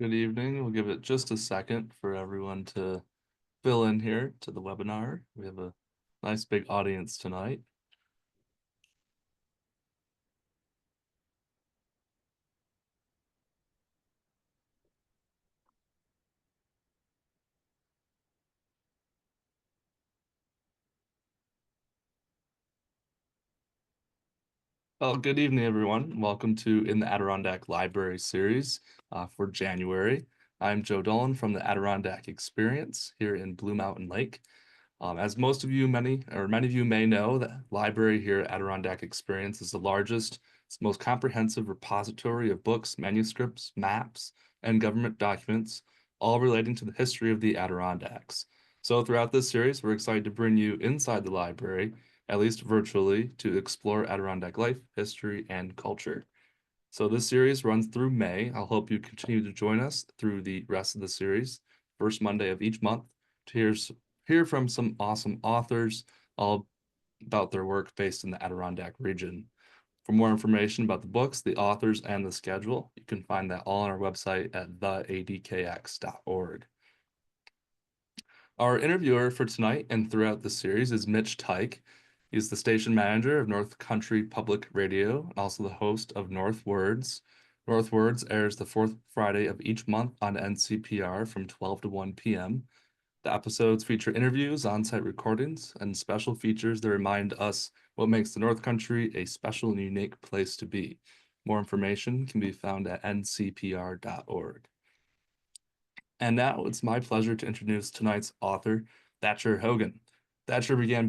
Good evening. We'll give it just a second for everyone to fill in here to the webinar. We have a nice big audience tonight. Well, good evening, everyone. Welcome to In the Adirondack Library series for January. I'm Joe Dolan from the Adirondack Experience here in Blue Mountain Lake. As many of you may know, the library here at Adirondack Experience is the largest, it's the most comprehensive repository of books, manuscripts, maps, and government documents, all relating to the history of the Adirondacks. So throughout this series, we're excited to bring you inside the library, at least virtually, to explore Adirondack life, history, and culture. So this series runs through May. I'll hope you continue to join us through the rest of the series, first Monday of each month, to hear from some awesome authors all about their work based in the Adirondack region. For more information about the books, the authors, and the schedule, you can find that all on our website at theadkx.org. Our interviewer for tonight and throughout the series is Mitch Tyke. He's the station manager of North Country Public Radio and also the host of North Words. North Words airs the fourth Friday of each month on NCPR from 12 to 1 p.m. The episodes feature interviews, on-site recordings, and special features that remind us what makes the North Country a special and unique place to be. More information can be found at ncpr.org. And now it's my pleasure to introduce tonight's author, Thatcher Hogan. Thatcher began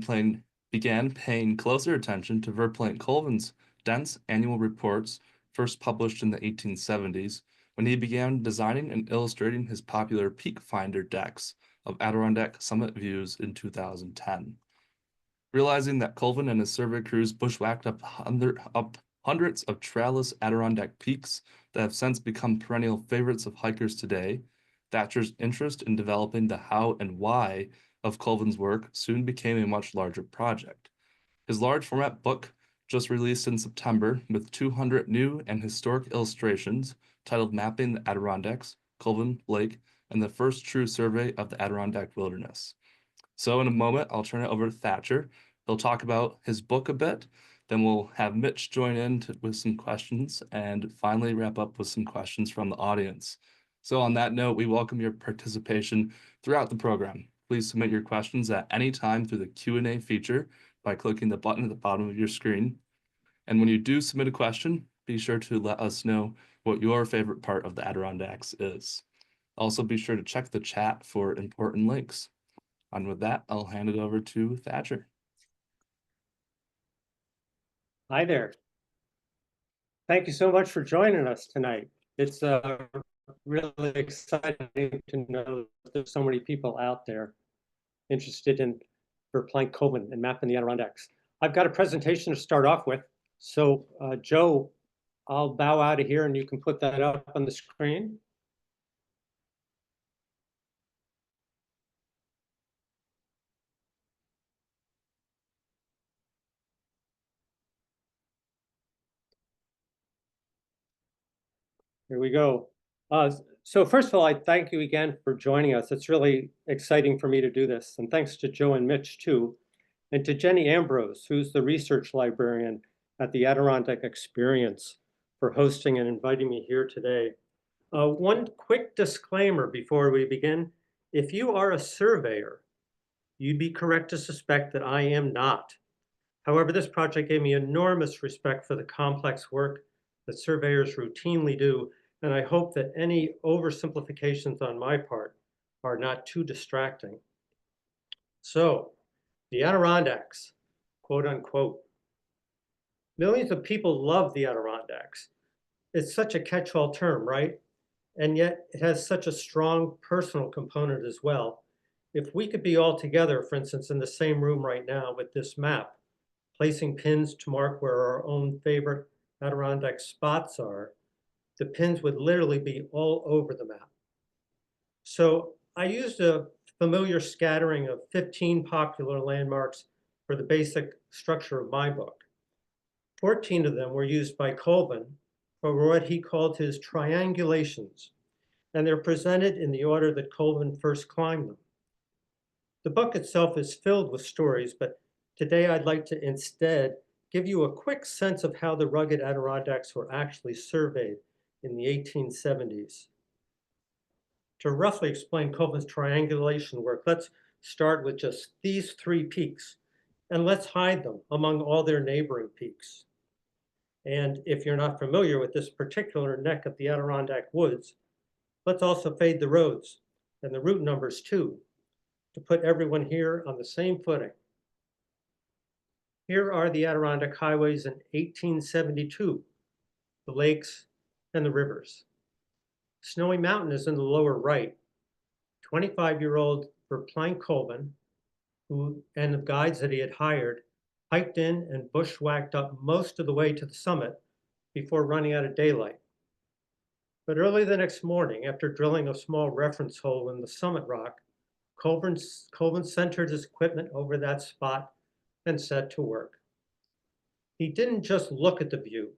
paying closer attention to Verplanck Colvin's dense annual reports, first published in the 1870s, when he began designing and illustrating his popular Peak Finder decks of Adirondack summit views in 2010. Realizing that Colvin and his survey crews bushwhacked up hundreds of trailless Adirondack peaks that have since become perennial favorites of hikers today, Thatcher's interest in developing the how and why of Colvin's work soon became a much larger project. His large format book, just released in September with 200 new and historic illustrations, titled Mapping the Adirondacks, Colvin, Blake, and the First True Survey of the Adirondack Wilderness. So in a moment, I'll turn it over to Thatcher. He'll talk about his book a bit, then we'll have Mitch join in with some questions, and finally wrap up with some questions from the audience. So on that note, we welcome your participation throughout the program. Please submit your questions at any time through the Q&A feature by clicking the button at the bottom of your screen. And when you do submit a question, be sure to let us know what your favorite part of the Adirondacks is. Also, be sure to check the chat for important links. And with that, I'll hand it over to Thatcher. Hi there. Thank you so much for joining us tonight. It's really exciting to know that there's so many people out there interested in Verplanck Colvin and mapping the Adirondacks. I've got a presentation to start off with. So Joe, I'll bow out of here and you can put that up on the screen. Here we go. So first of all, I thank you again for joining us. It's really exciting for me to do this. And thanks to Joe and Mitch too. And to Jenny Ambrose, who's the research librarian at the Adirondack Experience, for hosting and inviting me here today. One quick disclaimer before we begin. If you are a surveyor, you'd be correct to suspect that I am not. However, this project gave me enormous respect for the complex work that surveyors routinely do, and I hope that any oversimplifications on my part are not too distracting. So, the Adirondacks, quote unquote. Millions of people love the Adirondacks. It's such a catch-all term, right? And yet it has such a strong personal component as well. If we could be all together, for instance, in the same room right now with this map, placing pins to mark where our own favorite Adirondack spots are, the pins would literally be all over the map. So I used a familiar scattering of 15 popular landmarks for the basic structure of my book. 14 of them were used by Colvin for what he called his triangulations. and they're presented in the order that Colvin first climbed them. The book itself is filled with stories, but today I'd like to instead give you a quick sense of how the rugged Adirondacks were actually surveyed in the 1870s. To roughly explain Colvin's triangulation work, let's start with just these three peaks, and let's hide them among all their neighboring peaks. And if you're not familiar with this particular neck of the Adirondack woods, let's also fade the roads and the route numbers too, to put everyone here on the same footing. Here are the Adirondack highways in 1872, the lakes and the rivers. Snowy Mountain is in the lower right. 25-year-old Verplanck Colvin, who and the guides that he had hired, hiked in and bushwhacked up most of the way to the summit before running out of daylight. But early the next morning, after drilling a small reference hole in the summit rock, Colvin centered his equipment over that spot and set to work. He didn't just look at the view.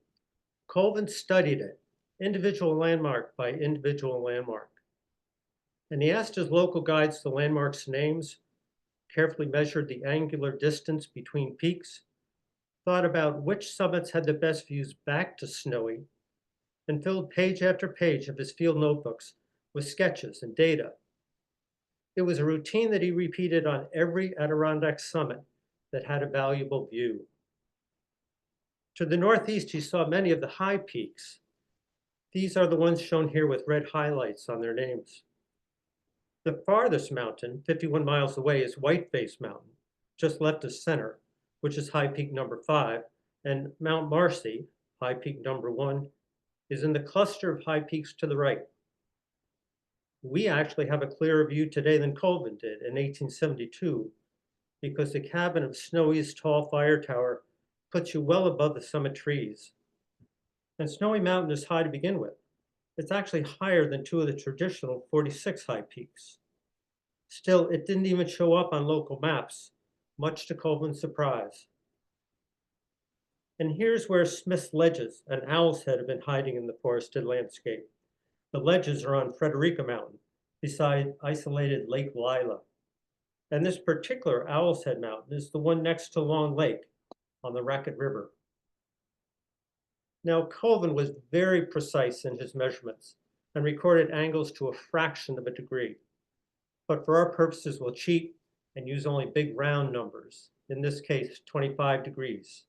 Colvin studied it, individual landmark by individual landmark. And he asked his local guides the landmarks' names, carefully measured the angular distance between peaks, thought about which summits had the best views back to Snowy, and filled page after page of his field notebooks with sketches and data. It was a routine that he repeated on every Adirondack summit that had a valuable view. To the northeast, he saw many of the high peaks. These are the ones shown here with red highlights on their names. The farthest mountain, 51 miles away, is Whiteface Mountain, just left of center, which is high peak number 5, and Mount Marcy, high peak number 1, is in the cluster of high peaks to the right. We actually have a clearer view today than Colvin did in 1872, because the cabin of Snowy's tall fire tower puts you well above the summit trees. And Snowy Mountain is high to begin with. It's actually higher than two of the traditional 46 high peaks. Still, it didn't even show up on local maps, much to Colvin's surprise. And here's where Smith's Ledges and Owl's Head have been hiding in the forested landscape. The ledges are on Frederica Mountain, beside isolated Lake Lila. And this particular Owl's Head Mountain is the one next to Long Lake on the Racket River. Now, Colvin was very precise in his measurements and recorded angles to a fraction of a degree. But for our purposes, we'll cheat and use only big round numbers, in this case, 25 degrees.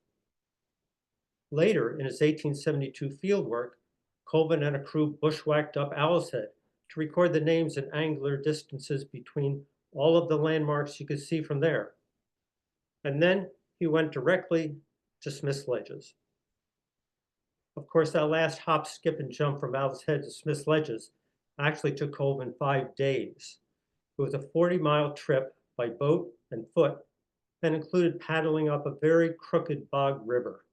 Later, in his 1872 field work, Colvin and a crew bushwhacked up Owl's Head to record the names and angular distances between all of the landmarks you could see from there. And then he went directly to Smith's Ledges. Of course, that last hop, skip, and jump from Owl's Head to Smith's Ledges actually took Colvin 5 days. It was a 40-mile trip by boat and foot and included paddling up a very crooked bog river.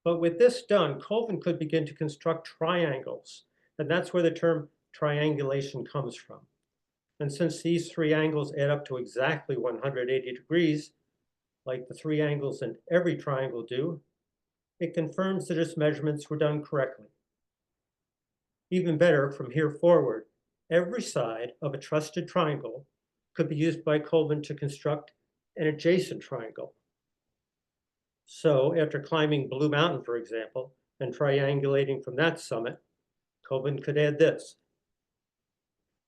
But with this done, Colvin could begin to construct triangles, and that's where the term triangulation comes from. And since these three angles add up to exactly 180 degrees, like the three angles in every triangle do, it confirms that his measurements were done correctly. Even better, from here forward, every side of a trusted triangle could be used by Colvin to construct an adjacent triangle. So after climbing Blue Mountain, for example, and triangulating from that summit, Colvin could add this.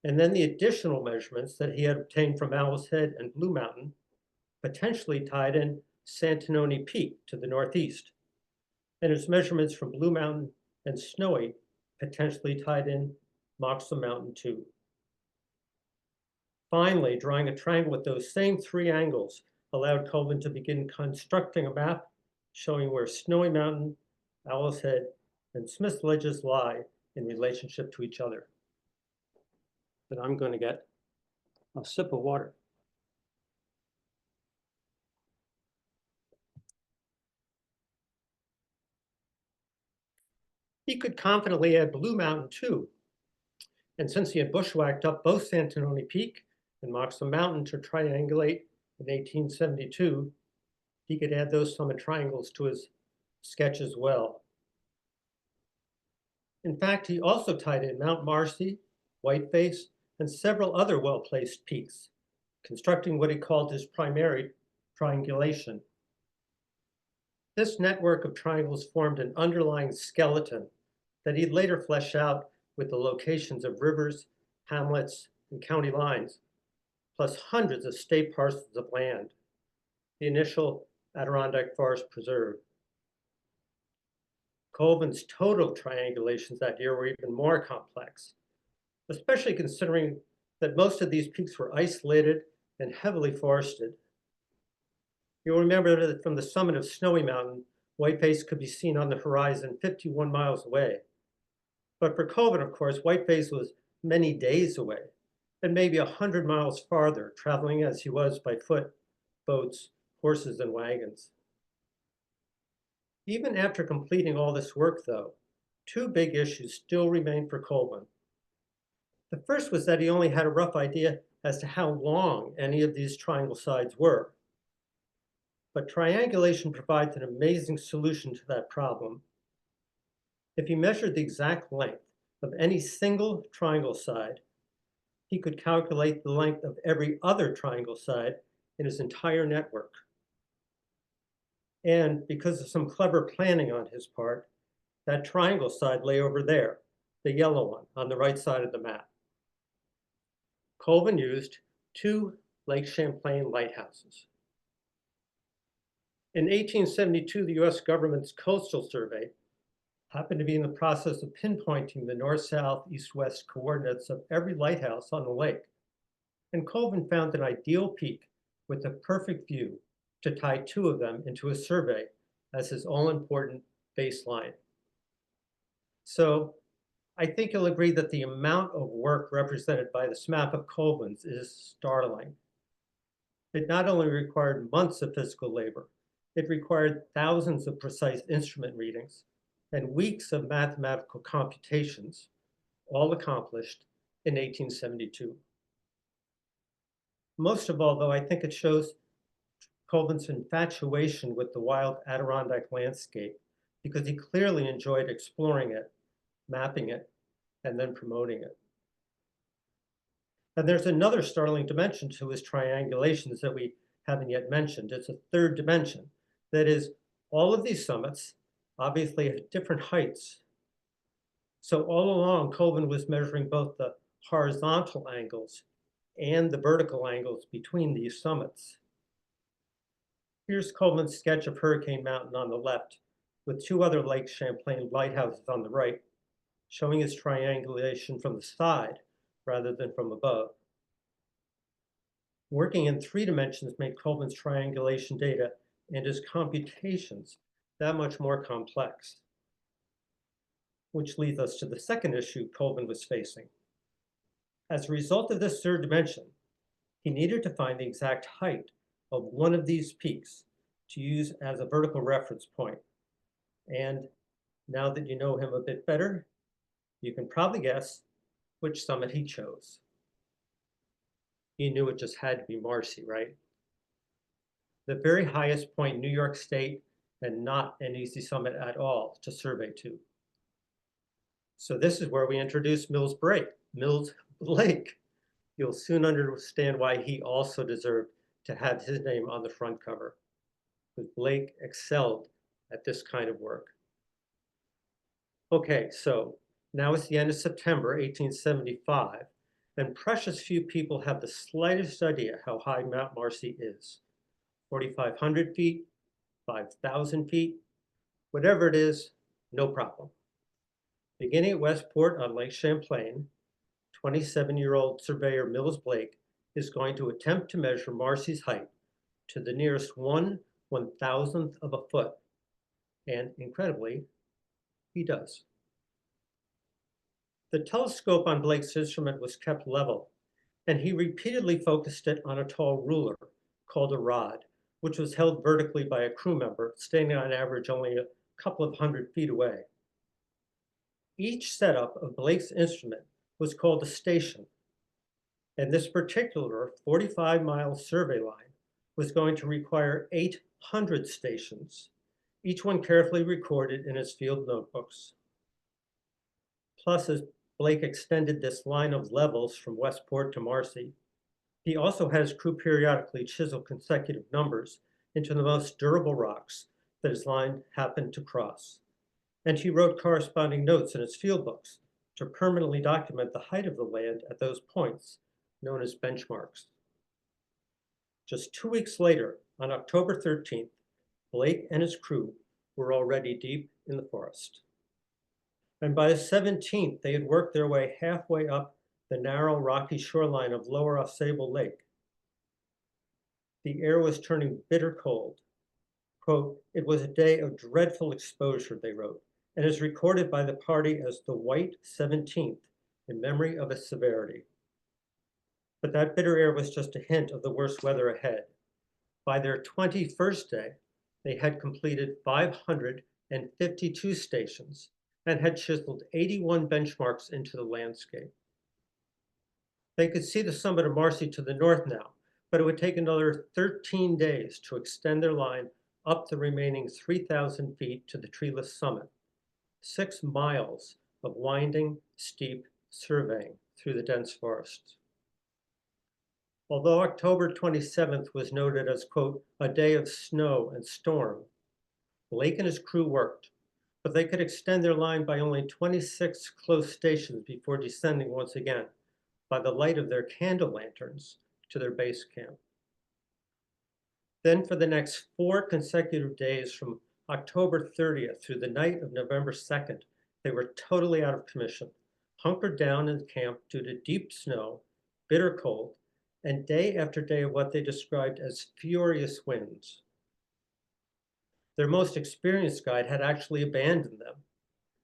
And then the additional measurements that he had obtained from Owl's Head and Blue Mountain potentially tied in Santanoni Peak to the northeast. And his measurements from Blue Mountain and Snowy potentially tied in Moxham Mountain too. Finally, drawing a triangle with those same three angles allowed Colvin to begin constructing a map showing where Snowy Mountain, Owl's Head, and Smith's Ledges lie in relationship to each other. But I'm going to get a sip of water. He could confidently add Blue Mountain too. And since he had bushwhacked up both Santanoni Peak and Moxham Mountain to triangulate in 1872, he could add those summit triangles to his sketch as well. In fact, he also tied in Mount Marcy, Whiteface, and several other well-placed peaks, constructing what he called his primary triangulation. This network of triangles formed an underlying skeleton that he'd later flesh out with the locations of rivers, hamlets, and county lines, plus hundreds of state parcels of land, the initial Adirondack Forest Preserve. Colvin's total triangulations that year were even more complex, especially considering that most of these peaks were isolated and heavily forested. You'll remember that from the summit of Snowy Mountain, Whiteface could be seen on the horizon 51 miles away. But for Colvin, of course, Whiteface was many days away, and maybe 100 miles farther, traveling as he was by foot, boats, horses, and wagons. Even after completing all this work, though, two big issues still remained for Colvin. The first was that he only had a rough idea as to how long any of these triangle sides were. But triangulation provides an amazing solution to that problem. If he measured the exact length of any single triangle side, he could calculate the length of every other triangle side in his entire network. And because of some clever planning on his part, that triangle side lay over there, the yellow one on the right side of the map. Colvin used two Lake Champlain lighthouses. In 1872, the US government's Coastal Survey happened to be in the process of pinpointing the north, south, east, west coordinates of every lighthouse on the lake. And Colvin found an ideal peak with a perfect view to tie two of them into a survey as his all-important baseline. So I think you'll agree that the amount of work represented by this map of Colvin's is startling. It not only required months of physical labor, it required thousands of precise instrument readings and weeks of mathematical computations, all accomplished in 1872. Most of all, though, I think it shows Colvin's infatuation with the wild Adirondack landscape because he clearly enjoyed exploring it, mapping it, and then promoting it. And there's another startling dimension to his triangulations that we haven't yet mentioned. It's a third dimension. That is, all of these summits obviously at different heights. So all along, Colvin was measuring both the horizontal angles and the vertical angles between these summits. Here's Colvin's sketch of Hurricane Mountain on the left, with two other Lake Champlain lighthouses on the right, showing his triangulation from the side rather than from above. Working in three dimensions made Colvin's triangulation data and his computations that much more complex. Which leads us to the second issue Colvin was facing. As a result of this third dimension, he needed to find the exact height of one of these peaks to use as a vertical reference point. And now that you know him a bit better, you can probably guess which summit he chose. He knew it just had to be Marcy, right? The very highest point in New York State, and not an easy summit at all to survey to. So this is where we introduce Mills Blake. You'll soon understand why he also deserved to have his name on the front cover, because Blake excelled at this kind of work. Okay, so now it's the end of September 1875, and precious few people have the slightest idea how high Mount Marcy is. 4,500 feet, 5,000 feet, whatever it is, no problem. Beginning at Westport on Lake Champlain, 27-year-old surveyor Mills Blake is going to attempt to measure Marcy's height to the nearest 1/1000th of a foot. And incredibly, he does. The telescope on Blake's instrument was kept level, and he repeatedly focused it on a tall ruler called a rod, which was held vertically by a crew member, standing on average only a couple of 100 feet away. Each setup of Blake's instrument was called a station, and this particular 45-mile survey line was going to require 800 stations, each one carefully recorded in his field notebooks. Plus, as Blake extended this line of levels from Westport to Marcy, he also had his crew periodically chisel consecutive numbers into the most durable rocks that his line happened to cross. And he wrote corresponding notes in his field books to permanently document the height of the land at those points, known as benchmarks. Just 2 weeks later, on October 13th, Blake and his crew were already deep in the forest. And by the 17th, they had worked their way halfway up the narrow rocky shoreline of Lower Ausable Lake. The air was turning bitter cold. Quote, "It was a day of dreadful exposure," they wrote, and is recorded by the party as the White 17th in memory of its severity. But that bitter air was just a hint of the worst weather ahead. By their 21st day, they had completed 552 stations and had chiseled 81 benchmarks into the landscape. They could see the summit of Marcy to the north now, but it would take another 13 days to extend their line up the remaining 3,000 feet to the treeless summit. 6 miles of winding, steep surveying through the dense forest. Although October 27th was noted as, quote, "a day of snow and storm," Blake and his crew worked, but they could extend their line by only 26 close stations before descending once again by the light of their candle lanterns to their base camp. Then for the next 4 consecutive days from October 30th through the night of November 2nd, they were totally out of commission, hunkered down in camp due to deep snow, bitter cold, and day after day of what they described as furious winds. Their most experienced guide had actually abandoned them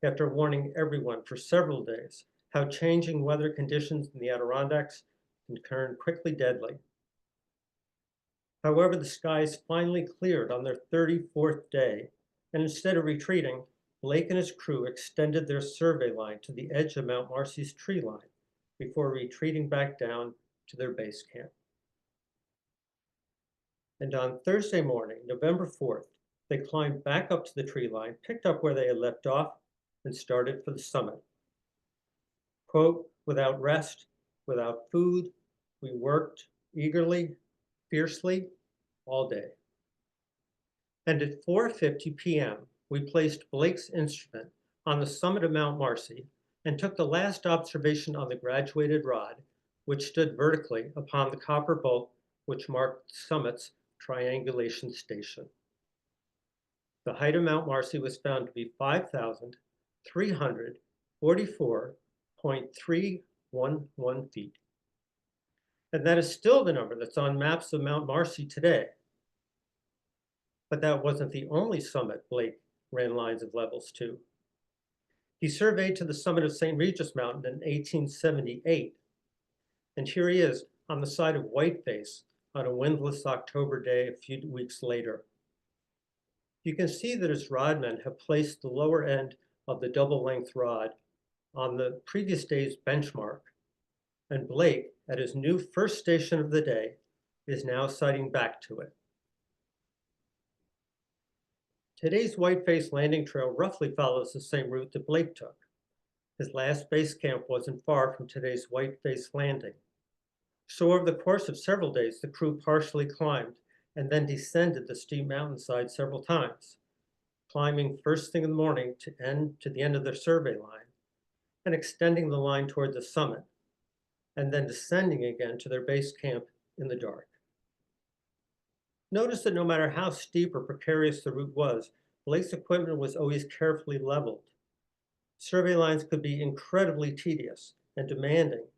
after warning everyone for several days how changing weather conditions in the Adirondacks can turn quickly deadly. However, the skies finally cleared on their 34th day, and instead of retreating, Blake and his crew extended their survey line to the edge of Mount Marcy's tree line before retreating back down to their base camp. And on Thursday morning, November 4th, they climbed back up to the tree line, picked up where they had left off, and started for the summit. Quote, "Without rest, without food, we worked eagerly, fiercely, all day." And at 4:50 p.m., we placed Blake's instrument on the summit of Mount Marcy and took the last observation on the graduated rod, which stood vertically upon the copper bolt which marked the summit's triangulation station. The height of Mount Marcy was found to be 5,344.311 feet. And that is still the number that's on maps of Mount Marcy today. But that wasn't the only summit Blake ran lines of levels to. He surveyed to the summit of St. Regis Mountain in 1878. And here he is on the side of Whiteface on a windless October day a few weeks later. You can see that his rodmen have placed the lower end of the double-length rod on the previous day's benchmark, and Blake, at his new first station of the day, is now sighting back to it. Today's Whiteface landing trail roughly follows the same route that Blake took. His last base camp wasn't far from today's Whiteface landing. So over the course of several days, the crew partially climbed and then descended the steep mountainside several times, climbing first thing in the morning to the end of their survey line, and extending the line toward the summit, and then descending again to their base camp in the dark. Notice that no matter how steep or precarious the route was, Blake's equipment was always carefully leveled. Survey lines could be incredibly tedious and demanding,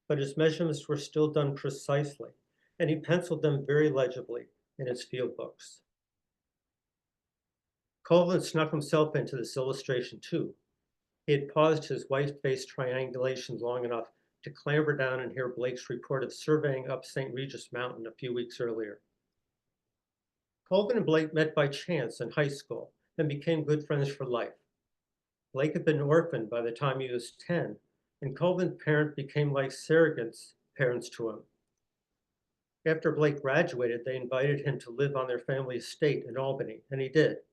but his measurements were still done precisely, and he penciled them very legibly in his field books. Colvin snuck himself into this illustration too. He had paused his white-faced triangulation long enough to clamber down and hear Blake's report of surveying up St. Regis Mountain a few weeks earlier. Colvin and Blake met by chance in high school and became good friends for life. Blake had been orphaned by the time he was 10, and Colvin's parents became like surrogates parents to him. After Blake graduated, they invited him to live on their family estate in Albany, and he did.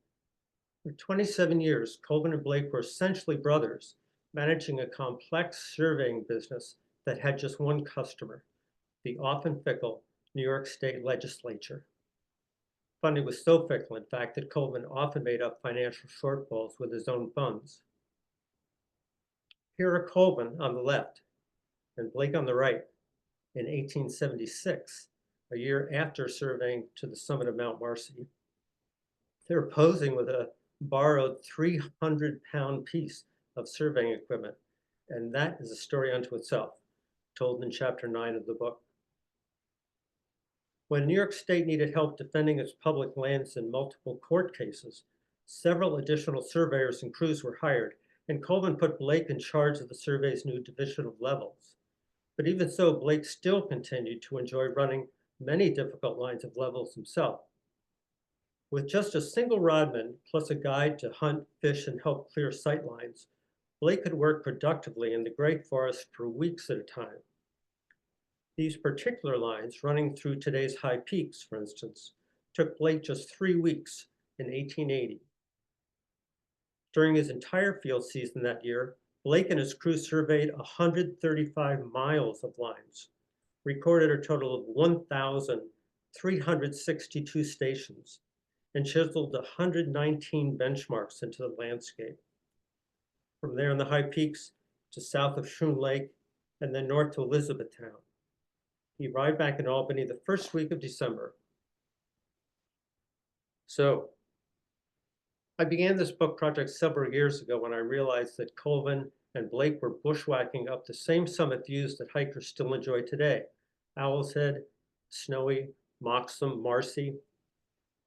For 27 years, Colvin and Blake were essentially brothers, managing a complex surveying business that had just one customer, the often fickle New York State legislature. Funding was so fickle, in fact, that Colvin often made up financial shortfalls with his own funds. Here are Colvin on the left and Blake on the right in 1876, a year after surveying to the summit of Mount Marcy. They're posing with a borrowed 300-pound piece of surveying equipment, and that is a story unto itself, told in chapter 9 of the book. When New York State needed help defending its public lands in multiple court cases, several additional surveyors and crews were hired, and Colvin put Blake in charge of the survey's new division of levels. But even so, Blake still continued to enjoy running many difficult lines of levels himself. With just a single rodman plus a guide to hunt, fish, and help clear sight lines, Blake could work productively in the great forest for weeks at a time. These particular lines, running through today's high peaks, for instance, took Blake just 3 weeks in 1880. During his entire field season that year, Blake and his crew surveyed 135 miles of lines, recorded a total of 1,362 stations, and chiseled 119 benchmarks into the landscape. From there in the high peaks to south of Schroon Lake and then north to Elizabethtown. He arrived back in Albany the first week of December. So, I began this book project several years ago when I realized that Colvin and Blake were bushwhacking up the same summit views that hikers still enjoy today. Owl's Head, Snowy, Moxham, Marcy.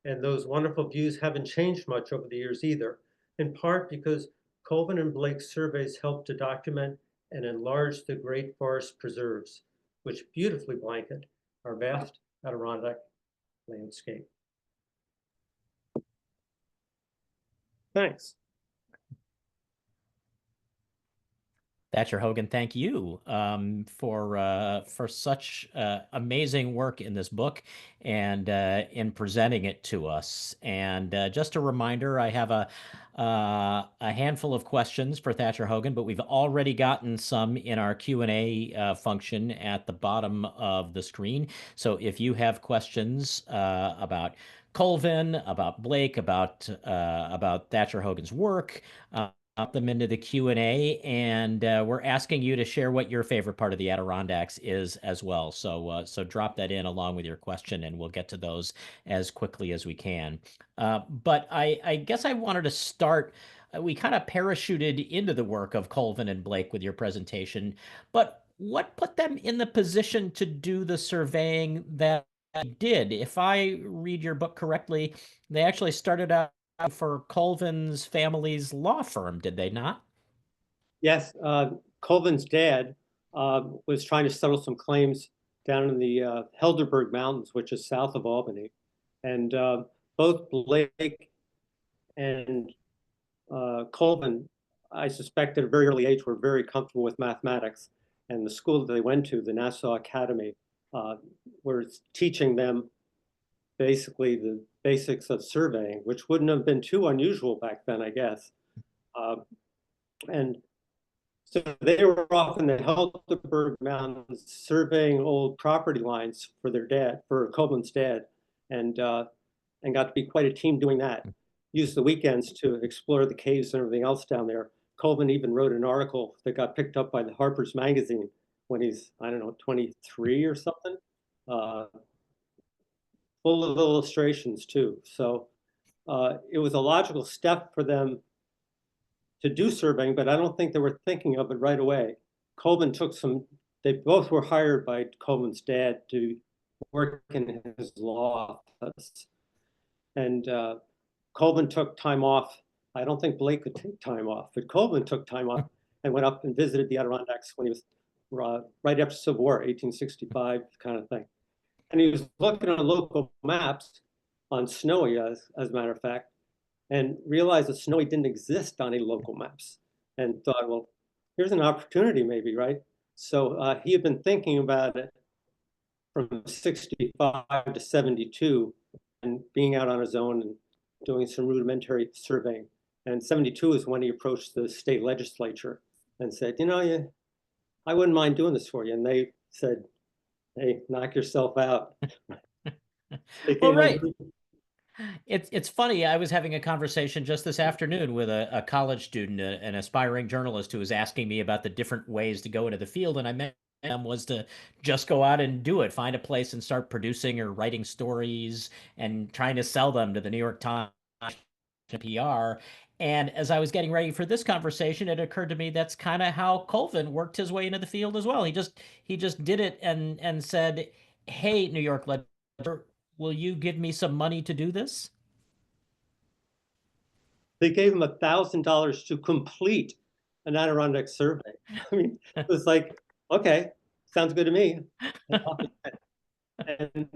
And those wonderful views haven't changed much over the years either, in part because Colvin and Blake's surveys helped to document and enlarge the great forest preserves, which beautifully blanket our vast Adirondack landscape. Thanks. Thatcher Hogan, thank you for such amazing work in this book and in presenting it to us. And just a reminder, I have a handful of questions for Thatcher Hogan, but we've already gotten some in our Q&A function at the bottom of the screen. So if you have questions about Colvin, about Blake, about Thatcher Hogan's work, up them into the Q&A, and we're asking you to share what your favorite part of the Adirondacks is as well. So drop that in along with your question, and we'll get to those as quickly as we can. But I guess I wanted to start. We kind of parachuted into the work of Colvin and Blake with your presentation, but what put them in the position to do the surveying that they did? If I read your book correctly, they actually started out for Colvin's family's law firm, did they not? Yes, Colvin's dad was trying to settle some claims down in the Helderberg Mountains, which is south of Albany. And both Blake and Colvin, I suspect at a very early age, were very comfortable with mathematics. And the school that they went to, the Nassau Academy, was teaching them basically the basics of surveying, which wouldn't have been too unusual back then, I guess. And so they were off in the Helderberg Mountains surveying old property lines for their dad, for Colvin's dad, and got to be quite a team doing that. Used the weekends to explore the caves and everything else down there. Colvin even wrote an article that got picked up by the Harper's Magazine when he's, I don't know, 23 or something. Full of illustrations too. So it was a logical step for them to do surveying, but I don't think they were thinking of it right away. Colvin took they both were hired by Colvin's dad to work in his law office. And Colvin took time off. I don't think Blake could take time off, but Colvin took time off and went up and visited the Adirondacks when he was right after Civil War, 1865 kind of thing. And he was looking at local maps on Snowy, as a matter of fact, and realized that Snowy didn't exist on any local maps, and thought, well, here's an opportunity maybe, right? So he had been thinking about it from 65 to 72 and being out on his own and doing some rudimentary surveying. And 72 is when he approached the state legislature and said, I wouldn't mind doing this for you. And they said, hey, knock yourself out. They Well, came right. over. It's funny. I was having a conversation just this afternoon with a college student, an aspiring journalist, who was asking me about the different ways to go into the field, and I meant them was to just go out and do it, find a place and start producing or writing stories and trying to sell them to the New York Times, PR. And as I was getting ready for this conversation, it occurred to me that's kind of how Colvin worked his way into the field as well. He just did it and said, "Hey, New York Ledger, will you give me some money to do this?" They gave him $1,000 to complete an Adirondack survey. I mean, it was like, okay, sounds good to me. And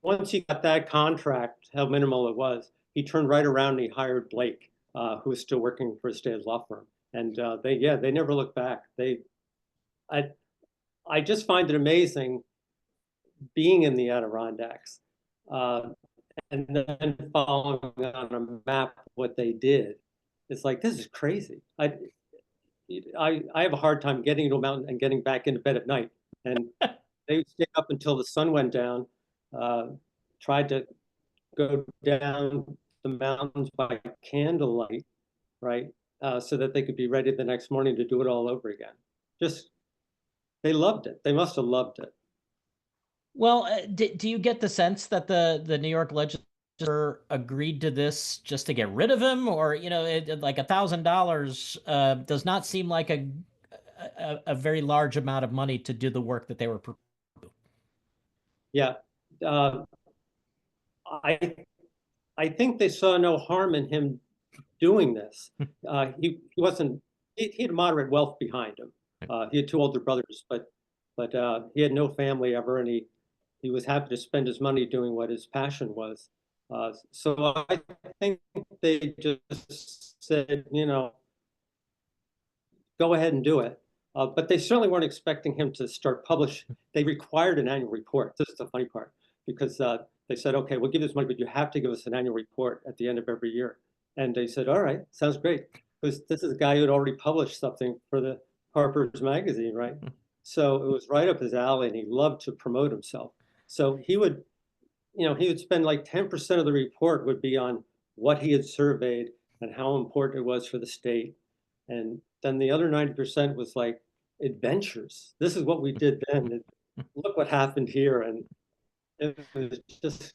once he got that contract, how minimal it was, he turned right around and he hired Blake, who was still working for his dad's law firm. And they never looked back. I just find it amazing being in the Adirondacks, and then following on a map what they did. It's like, this is crazy. I have a hard time getting into a mountain and getting back into bed at night. And they stayed up until the sun went down, tried to go down the mountains by candlelight, right? So that they could be ready the next morning to do it all over again. Just, they loved it. They must have loved it. Well, do you get the sense that the New York legislature agreed to this just to get rid of him, or like $1,000 does not seem like a very large amount of money to do the work that they were. Yeah, I think they saw no harm in him doing this. He wasn't. He had moderate wealth behind him. He had two older brothers, but he had no family ever, and he was happy to spend his money doing what his passion was. So I think they just said, go ahead and do it. But they certainly weren't expecting him to start publish. They required an annual report. This is the funny part, because they said, okay, we'll give you this money, but you have to give us an annual report at the end of every year. And they said, all right, sounds great. Because this is a guy who had already published something for the Harper's Magazine, right? So it was right up his alley, and he loved to promote himself. So he would spend like 10% of the report would be on what he had surveyed and how important it was for the state. And then the other 90% was like adventures. This is what we did then. And look what happened here. And it was just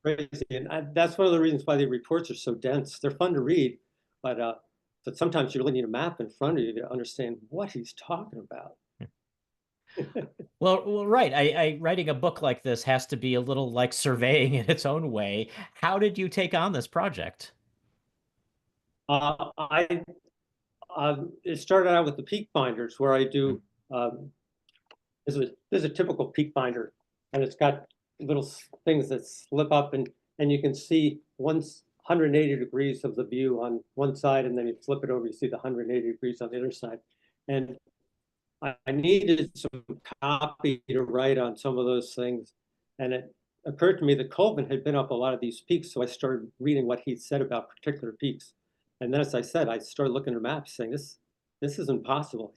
crazy. And that's one of the reasons why the reports are so dense. They're fun to read, but sometimes you really need a map in front of you to understand what he's talking about. Well, right. I writing a book like this has to be a little like surveying in its own way. How did you take on this project? It started out with the peak finders, where I do. This is a typical peak finder, and it's got little things that slip up, and you can see 180 degrees of the view on one side, and then you flip it over, you see the 180 degrees on the other side. And I needed some copy to write on some of those things, and it occurred to me that Colvin had been up a lot of these peaks, so I started reading what he'd said about particular peaks. And then, as I said, I started looking at maps, saying this isn't possible.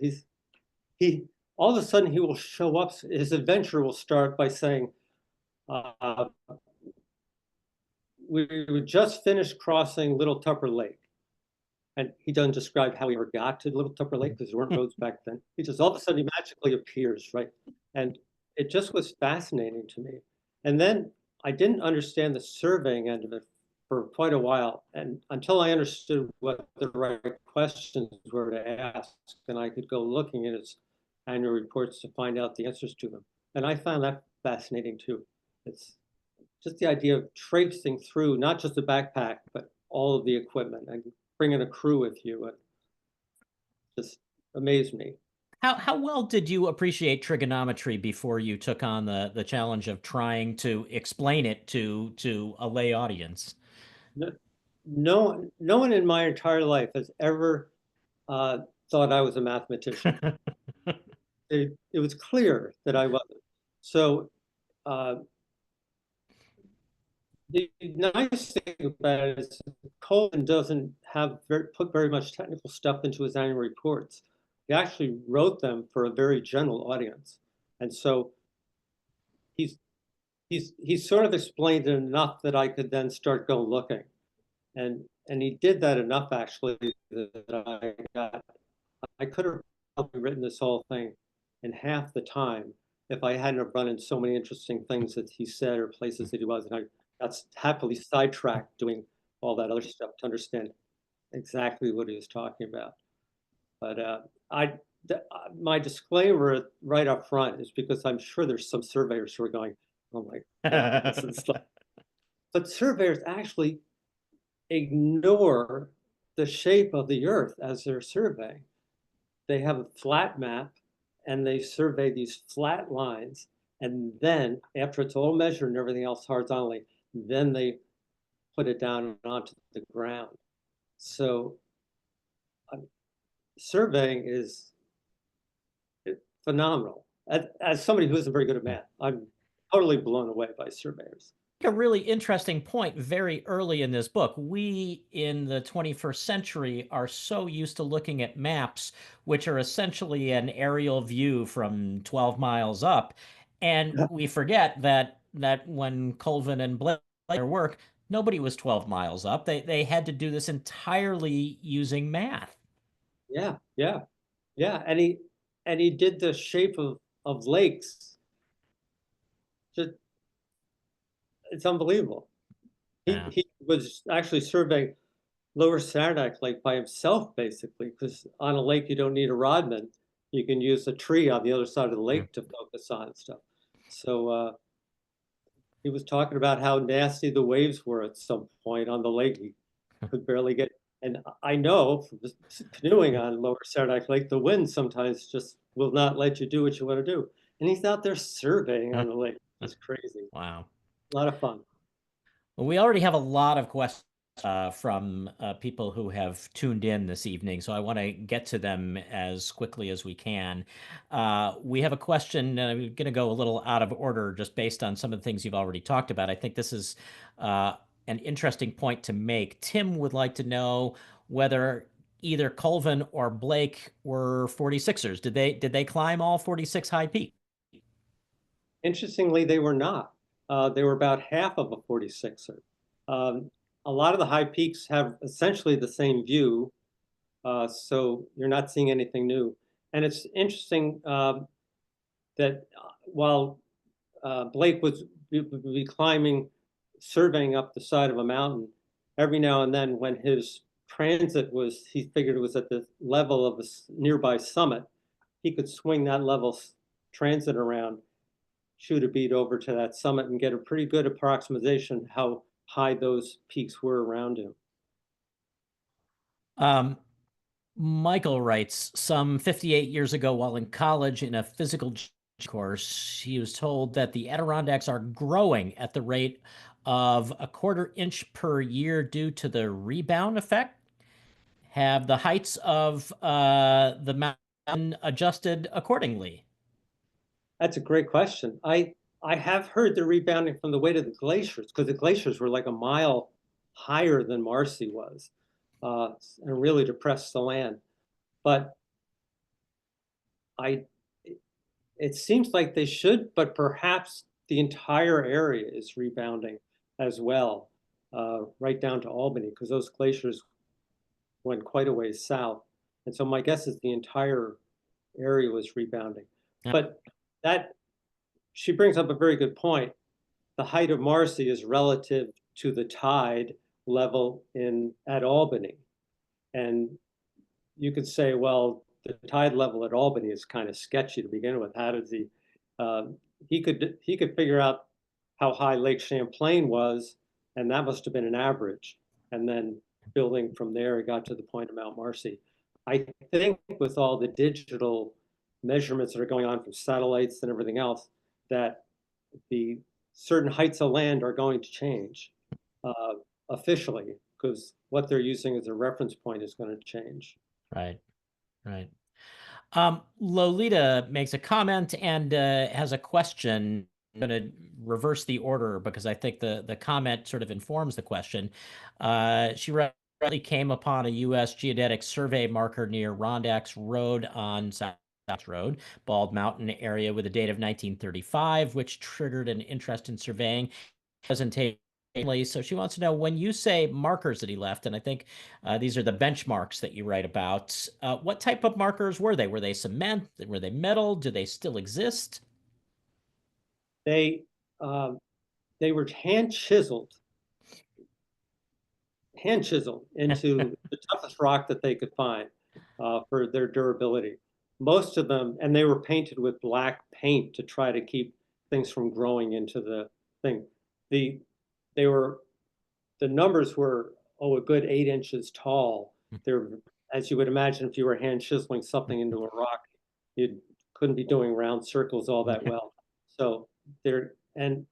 He all of a sudden he will show up. His adventure will start by saying, "We would just finished crossing Little Tupper Lake," and he doesn't describe how he ever got to Little Tupper Lake because there weren't roads back then. He just all of a sudden he magically appears, right? And it just was fascinating to me. And then I didn't understand the surveying end of it for quite a while, and until I understood what the right questions were to ask, and I could go looking at his annual reports to find out the answers to them. And I found that fascinating too. It's just the idea of traipsing through not just the backpack, but all of the equipment and bringing a crew with you. It just amazed me. How well did you appreciate trigonometry before you took on the challenge of trying to explain it to a lay audience? No one in my entire life has ever thought I was a mathematician. It was clear that I wasn't. So The nice thing about it is Colvin doesn't put very much technical stuff into his annual reports. He actually wrote them for a very general audience. And so he's sort of explained it enough that I could then start going looking. And he did that enough actually that I could have probably written this whole thing in half the time if I hadn't have run into so many interesting things that he said or places that he was. And I got happily sidetracked doing all that other stuff to understand exactly what he was talking about. But my disclaimer right up front is because I'm sure there's some surveyors who are going, oh my God, this is stuff. But surveyors actually ignore the shape of the earth as they're surveying. They have a flat map and they survey these flat lines. And then after it's all measured and everything else horizontally, then they put it down onto the ground. So surveying is phenomenal. As somebody who isn't very good at math, I'm totally blown away by surveyors. A really interesting point very early in this book. We in the 21st century are so used to looking at maps, which are essentially an aerial view from 12 miles up. And we forget that when Colvin and Blake did their work, nobody was 12 miles up. They had to do this entirely using math. Yeah, yeah, yeah. And he did the shape of lakes. Just it's unbelievable. Yeah. He was actually surveying Lower Saranac Lake by himself, basically, because on a lake you don't need a rodman. You can use a tree on the other side of the lake to focus on stuff. So he was talking about how nasty the waves were at some point on the lake. He could barely get. And I know from canoeing on Lower Saranac Lake, the wind sometimes just will not let you do what you want to do. And he's out there surveying on the lake. It's crazy. Wow. A lot of fun. Well, we already have a lot of questions from people who have tuned in this evening, so I want to get to them as quickly as we can. We have a question, and I'm going to go a little out of order just based on some of the things you've already talked about. I think this is an interesting point to make. Tim would like to know whether either Colvin or Blake were 46ers. Did they climb all 46 high peaks? Interestingly, they were not. They were about half of a 46er. A lot of the high peaks have essentially the same view, so you're not seeing anything new. And it's interesting that while Blake would be climbing, surveying up the side of a mountain, every now and then when his transit was, he figured it was at the level of a nearby summit, he could swing that level transit around, shoot a bead over to that summit and get a pretty good approximation how high those peaks were around him. Michael writes, some 58 years ago while in college in a physical course, he was told that the Adirondacks are growing at the rate of a 1/4 inch per year due to the rebound effect. Have the heights of the mountain adjusted accordingly? That's a great question. I have heard the rebounding from the weight of the glaciers, because the glaciers were like a mile higher than Marcy was, and really depressed the land. But it seems like they should, but perhaps the entire area is rebounding as well, right down to Albany, because those glaciers went quite a ways south. And so my guess is the entire area was rebounding. But that, she brings up a very good point. The height of Marcy is relative to the tide level at Albany. And you could say, well, the tide level at Albany is kind of sketchy to begin with. How does he could figure out how high Lake Champlain was, and that must have been an average. And then building from there, it got to the point of Mount Marcy. I think with all the digital measurements that are going on from satellites and everything else, that the certain heights of land are going to change officially, because what they're using as a reference point is going to change. Right, right. Lolita makes a comment and has a question. going to reverse the order because I think the comment sort of informs the question. She recently came upon a U.S. geodetic survey marker near Rondax Road on South Road, Bald Mountain area with a date of 1935, which triggered an interest in surveying. Doesn't take. So she wants to know, when you say markers that he left, and I think these are the benchmarks that you write about, what type of markers were they? Were they cement? Were they metal? Do they still exist? They were hand chiseled into the toughest rock that they could find for their durability. Most of them, and they were painted with black paint to try to keep things from growing into the thing. The numbers were, a good 8 inches tall. They're, as you would imagine, if you were hand chiseling something into a rock, you couldn't be doing round circles all that well. So and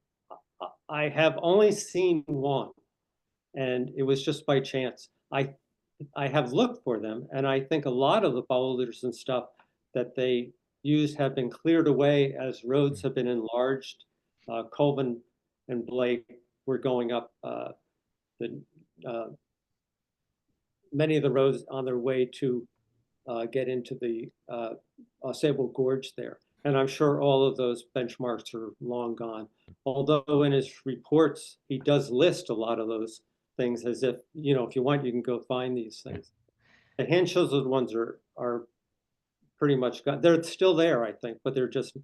I have only seen one, and it was just by chance. I have looked for them, and I think a lot of the boulders and stuff that they use have been cleared away as roads have been enlarged. Colvin and Blake were going up many of the roads on their way to get into the Sable Gorge there. And I'm sure all of those benchmarks are long gone. Although in his reports, he does list a lot of those things as if, if you want, you can go find these things. The hand chiseled ones are pretty much gone. They're still there, I think, but they're just,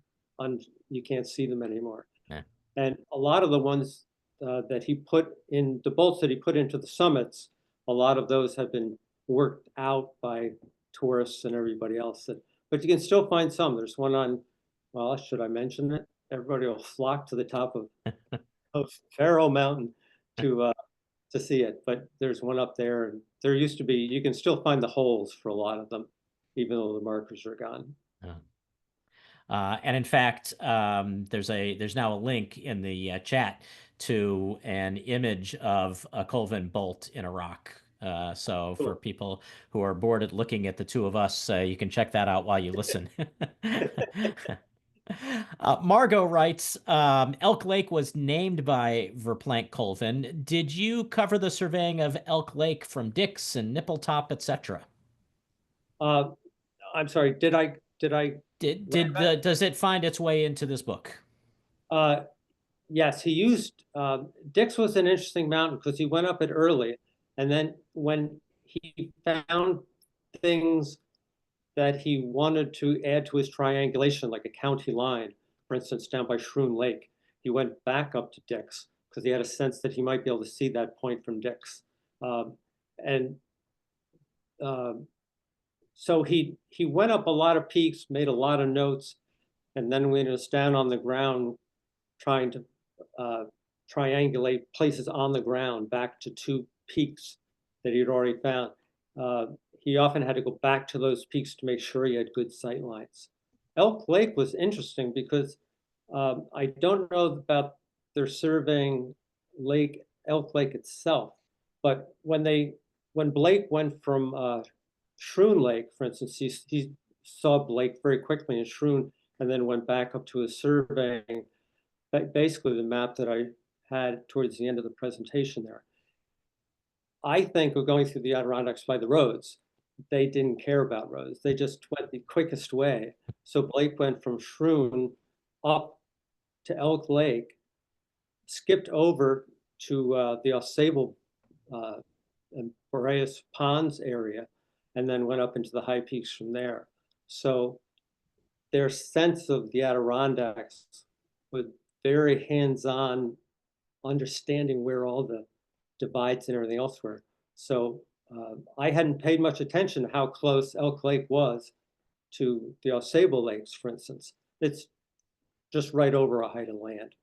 you can't see them anymore. Yeah. And a lot of the ones that he put in, the bolts that he put into the summits, a lot of those have been worked out by tourists and everybody else. But you can still find some. There's one on, well, should I mention it? Everybody will flock to the top of Faro Mountain to see it. But there's one up there, and there used to be, you can still find the holes for a lot of them, even though the markers are gone. And in fact, there's now a link in the chat to an image of a Colvin bolt in a rock. So Cool. for people who are bored at looking at the two of us, you can check that out while you listen. Margot writes, Elk Lake was named by Verplanck Colvin. Did you cover the surveying of Elk Lake from Dix and Nippletop, etc.? I'm sorry, did I does it find its way into this book? Yes, he used, Dix was an interesting mountain because he went up it early. And then when he found things that he wanted to add to his triangulation, like a county line, for instance, down by Shroon Lake, he went back up to Dix because he had a sense that he might be able to see that point from Dix. So he went up a lot of peaks, made a lot of notes, and then when he was down on the ground trying to triangulate places on the ground back to 2 peaks that he'd already found, he often had to go back to those peaks to make sure he had good sight lines. Elk Lake was interesting because I don't know about their surveying Elk Lake itself, but when Blake went from Shroon Lake, for instance, he saw Blake very quickly in Shroon and then went back up to his surveying, basically the map that I had towards the end of the presentation there. I think of going through the Adirondacks by the roads. They didn't care about roads. They just went the quickest way. So Blake went from Shroon up to Elk Lake, skipped over to the Sable and Boreas Ponds area, and then went up into the high peaks from there. So their sense of the Adirondacks was very hands-on, understanding where all the divides and everything else were. So I hadn't paid much attention to how close Elk Lake was to the Sable Lakes, for instance. It's just right over a height of land.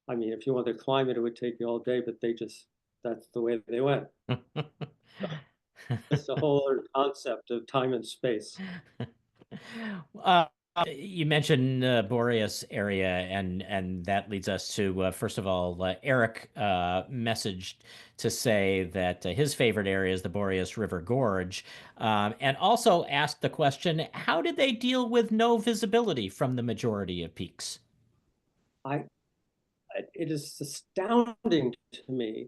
I mean, if you wanted to climb it, it would take you all day, but that's the way they went. It's a whole other concept of time and space. You mentioned Boreas area, and that leads us to, first of all, Eric messaged to say that his favorite area is the Boreas River Gorge, and also asked the question, how did they deal with no visibility from the majority of peaks? it is astounding to me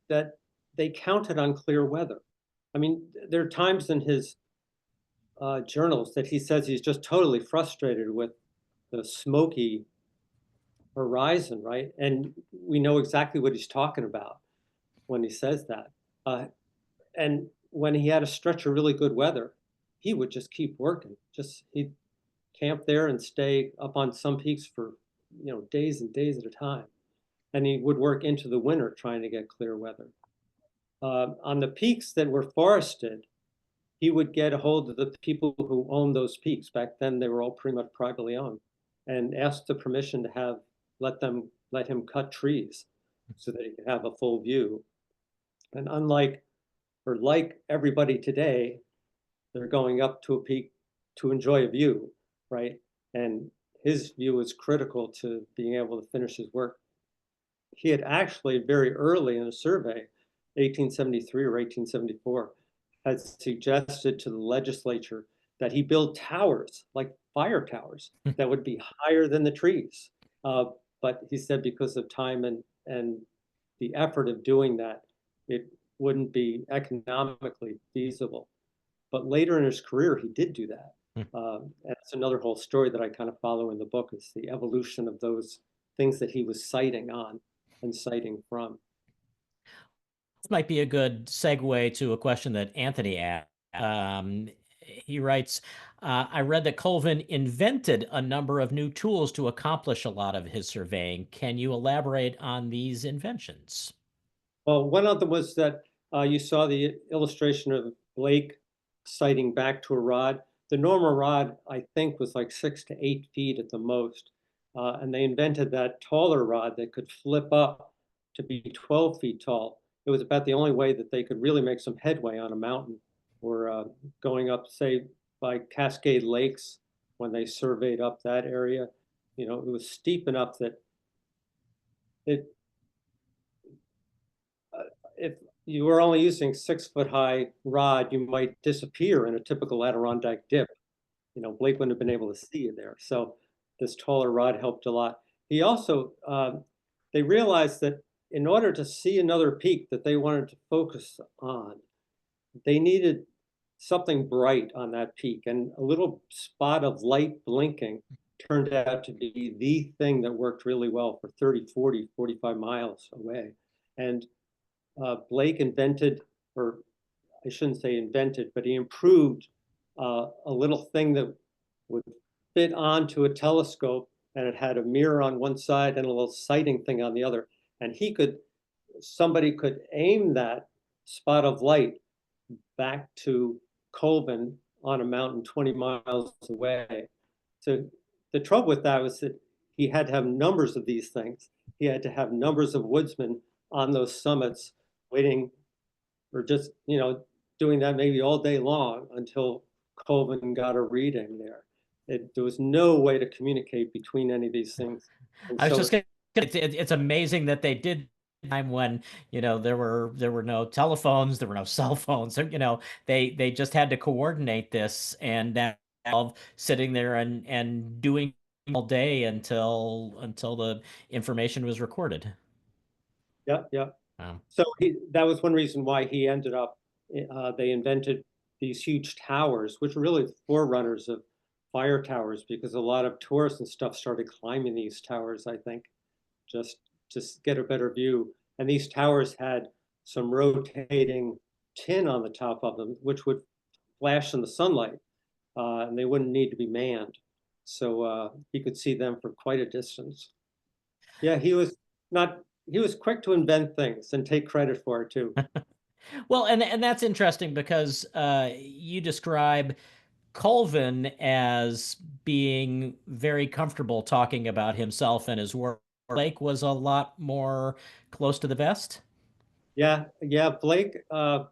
that they counted on clear weather. I mean, there are times in his journals that he says he's just totally frustrated with the smoky horizon, right? And we know exactly what he's talking about when he says that. And when he had a stretch of really good weather, he would just keep working. Just he'd camp there and stay up on some peaks for days and days at a time. And he would work into the winter trying to get clear weather. On the peaks that were forested, he would get a hold of the people who owned those peaks. Back then, they were all pretty much privately owned, and ask the permission to let him cut trees so that he could have a full view. And like everybody today, they're going up to a peak to enjoy a view, right? And his view is critical to being able to finish his work. He had actually very early in a survey, 1873 or 1874, had suggested to the legislature that he build towers, like fire towers, that would be higher than the trees. But he said because of time and the effort of doing that, it wouldn't be economically feasible. But later in his career, he did do that. That's another whole story that I kind of follow in the book, is the evolution of those things that he was citing on and citing from. This might be a good segue to a question that Anthony asked. He writes, I read that Colvin invented a number of new tools to accomplish a lot of his surveying. Can you elaborate on these inventions? Well, one of them was that you saw the illustration of Blake sighting back to a rod. The normal rod, I think, was like 6 to 8 feet at the most. And they invented that taller rod that could flip up to be 12 feet tall. It was about the only way that they could really make some headway on a mountain, or going up, say, by Cascade Lakes when they surveyed up that area. It was steep enough that if you were only using 6-foot-high rod, you might disappear in a typical Adirondack dip. Blake wouldn't have been able to see you there. So this taller rod helped a lot. He also, they realized that in order to see another peak that they wanted to focus on, they needed something bright on that peak, and a little spot of light blinking turned out to be the thing that worked really well for 30, 40, 45 miles away. And Blake invented, or I shouldn't say invented, but he improved a little thing that would fit onto a telescope, and it had a mirror on one side and a little sighting thing on the other. And somebody could aim that spot of light back to Colvin on a mountain 20 miles away. So the trouble with that was that he had to have numbers of these things. He had to have numbers of woodsmen on those summits waiting, or just, doing that maybe all day long until Colvin got a reading there. There was no way to communicate between any of these things. And I was so just going to, it's amazing that they did time when, there were no telephones, there were no cell phones. So, they just had to coordinate this, and that sitting there and doing all day until the information was recorded. Yeah. So that was one reason why he ended up, they invented these huge towers, which were really the forerunners of fire towers, because a lot of tourists and stuff started climbing these towers, I think, just to get a better view. And these towers had some rotating tin on the top of them, which would flash in the sunlight, and they wouldn't need to be manned. So he could see them from quite a distance. Yeah, he was quick to invent things and take credit for it too. Well, and that's interesting because you describe Colvin as being very comfortable talking about himself and his work. Blake was a lot more close to the vest. Yeah, Blake. Well,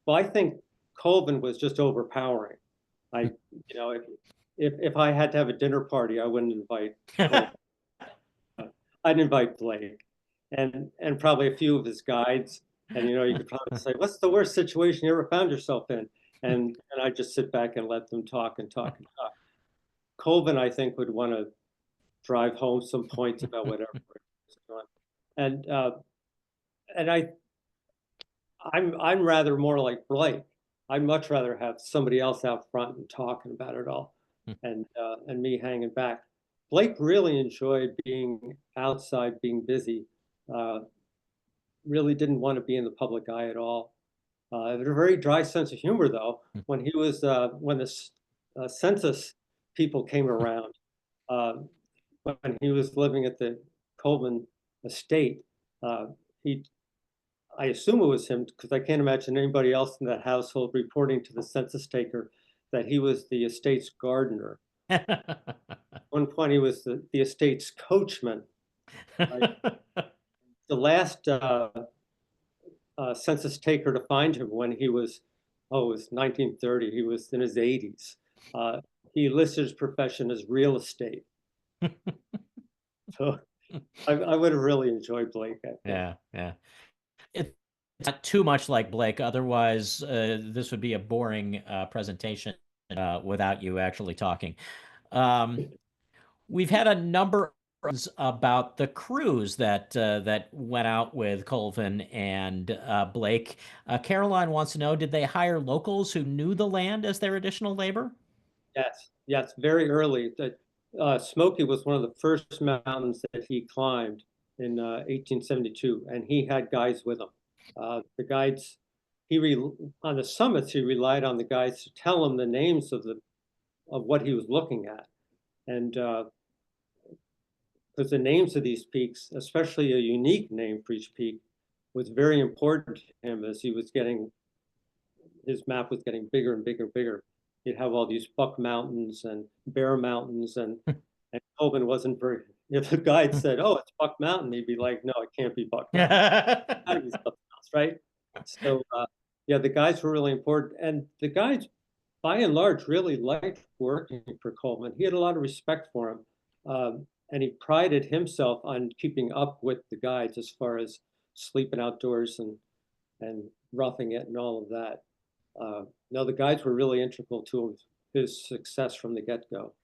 I think Colvin was just overpowering. If I had to have a dinner party, I wouldn't invite Colvin. I'd invite Blake, and probably a few of his guides. And you could probably say, "What's the worst situation you ever found yourself in?" And I'd just sit back and let them talk and talk and talk. Colvin, I think, would want to drive home some points about whatever. And I'm rather more like Blake. I'd much rather have somebody else out front and talking about it all, and me hanging back. Blake really enjoyed being outside, being busy. Really didn't want to be in the public eye at all. Had a very dry sense of humor, though. When he was when the census people came around, when he was living at the Colvin estate, he I assume it was him because I can't imagine anybody else in that household reporting to the census taker that he was the estate's gardener. At one point, he was the estate's coachman. Right? The last census taker to find him when he was, it was 1930, he was in his 80s. He listed his profession as real estate. So I would have really enjoyed Blake. Yeah. It's not too much like Blake. Otherwise, this would be a boring presentation without you actually talking. We've had a number about the crews that went out with Colvin and Blake. Caroline wants to know, did they hire locals who knew the land as their additional labor? Yes, very early. Smoky was one of the first mountains that he climbed in 1872, and he had guides with him. The guides, on the summits, he relied on the guides to tell him the names of what he was looking at, and because the names of these peaks, especially a unique name for each peak, was very important to him as his map was getting bigger and bigger and bigger. You'd have all these Buck Mountains and Bear Mountains, and Colvin wasn't very. If the guide said, "Oh, it's Buck Mountain," he'd be like, "No, it can't be Buck Mountain. It's gotta be something else, right?" So, yeah, the guides were really important, and the guides, by and large, really liked working for Colvin. He had a lot of respect for him, and he prided himself on keeping up with the guides as far as sleeping outdoors and roughing it and all of that. No, the guides were really integral to his success from the get-go.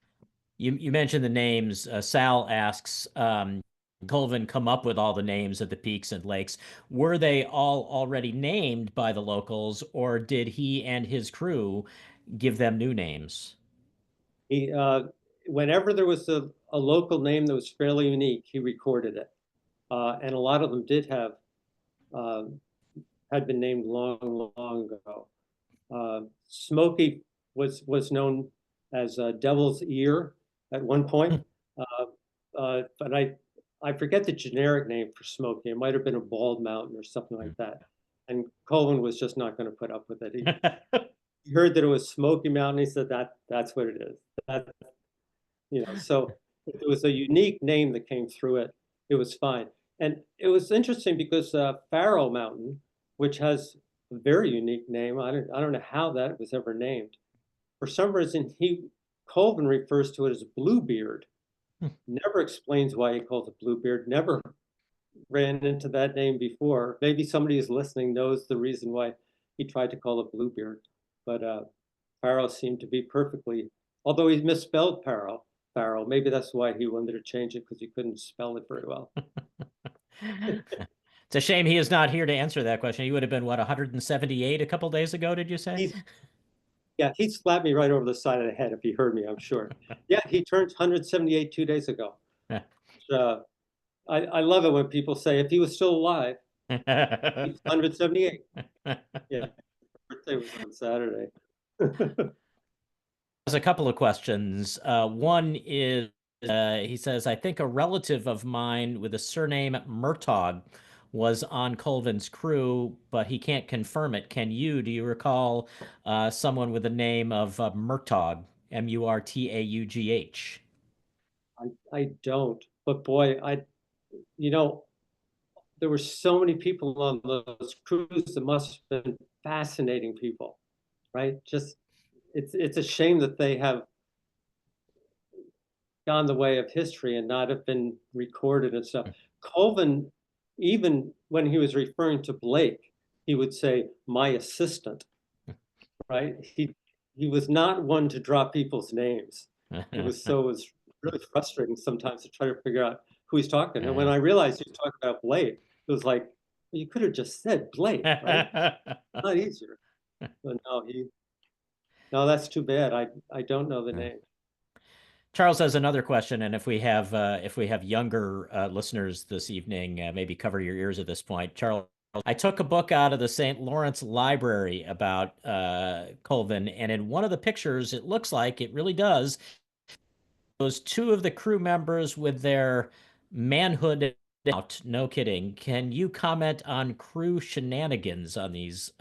You mentioned the names. Sal asks, Colvin come up with all the names of the peaks and lakes. Were they all already named by the locals, or did he and his crew give them new names? He, whenever there was a local name that was fairly unique, he recorded it. And a lot of them had been named long, long ago. Smoky was known as Devil's Ear at one point, but I forget the generic name for Smoky. It might have been a bald mountain or something like that. And Colvin was just not going to put up with it. He heard that it was Smoky Mountain. He said that's what it is. So if it was a unique name that came through it, it was fine. And it was interesting because Farrow Mountain, which has a very unique name, I don't know how that was ever named. For some reason, Colvin refers to it as Bluebeard. Never explains why he calls it Bluebeard. Never ran into that name before. Maybe somebody who's listening knows the reason why he tried to call it Bluebeard. But Farrow seemed to be perfectly, although he misspelled Farrow. Maybe that's why he wanted to change it, because he couldn't spell it very well. It's a shame he is not here to answer that question. He would have been, what, 178 a couple days ago, did you say? He'd slap me right over the side of the head if he heard me, I'm sure. Yeah, he turned 178 2 days ago. I love it when people say, if he was still alive, he's 178. Yeah, birthday was on Saturday. There's a couple of questions. One is, he says, I think a relative of mine with the surname Murtaugh was on Colvin's crew, but he can't confirm it. Do you recall someone with the name of Murtaugh, Murtaugh? I don't, but boy, there were so many people on those crews that must have been fascinating people, right? Just, it's a shame that they have gone the way of history and not have been recorded and stuff. Colvin, even when he was referring to Blake, he would say, my assistant, right? He was not one to drop people's names. It was really frustrating sometimes to try to figure out who he's talking. And when I realized he was talking about Blake, it was like, well, you could have just said Blake, right? Not easier. But no, that's too bad. I don't know the name. Charles has another question, and if we have younger listeners this evening, maybe cover your ears at this point. Charles, I took a book out of the St. Lawrence Library about Colvin, and in one of the pictures, it looks like it really does. Those two of the crew members with their manhood out. No kidding. Can you comment on crew shenanigans on these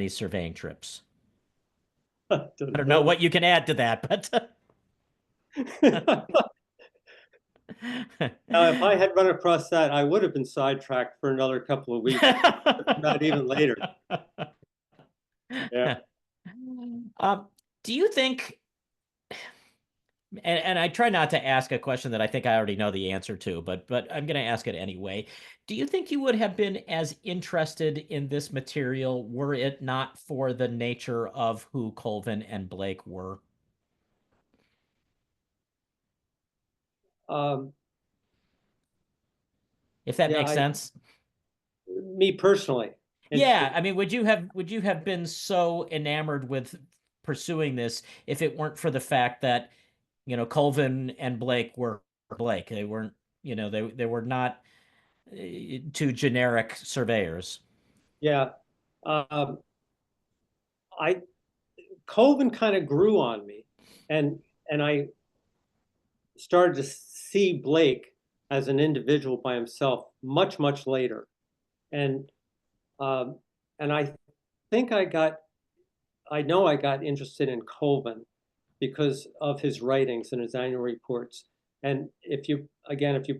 surveying trips? I I don't know what you can add to that, but. Now, if I had run across that, I would have been sidetracked for another couple of weeks, not even later. Yeah. Do you think, and I try not to ask a question that I think I already know the answer to, but I'm going to ask it anyway. Do you think you would have been as interested in this material were it not for the nature of who Colvin and Blake were? If that makes sense. Me personally. Yeah, I mean, would you have been so enamored with pursuing this if it weren't for the fact that, Colvin and Blake were Blake? They weren't, they were not two generic surveyors. Yeah. Colvin kind of grew on me, and I started to see Blake as an individual by himself much, much later. And I think I know I got interested in Colvin because of his writings and his annual reports. And if you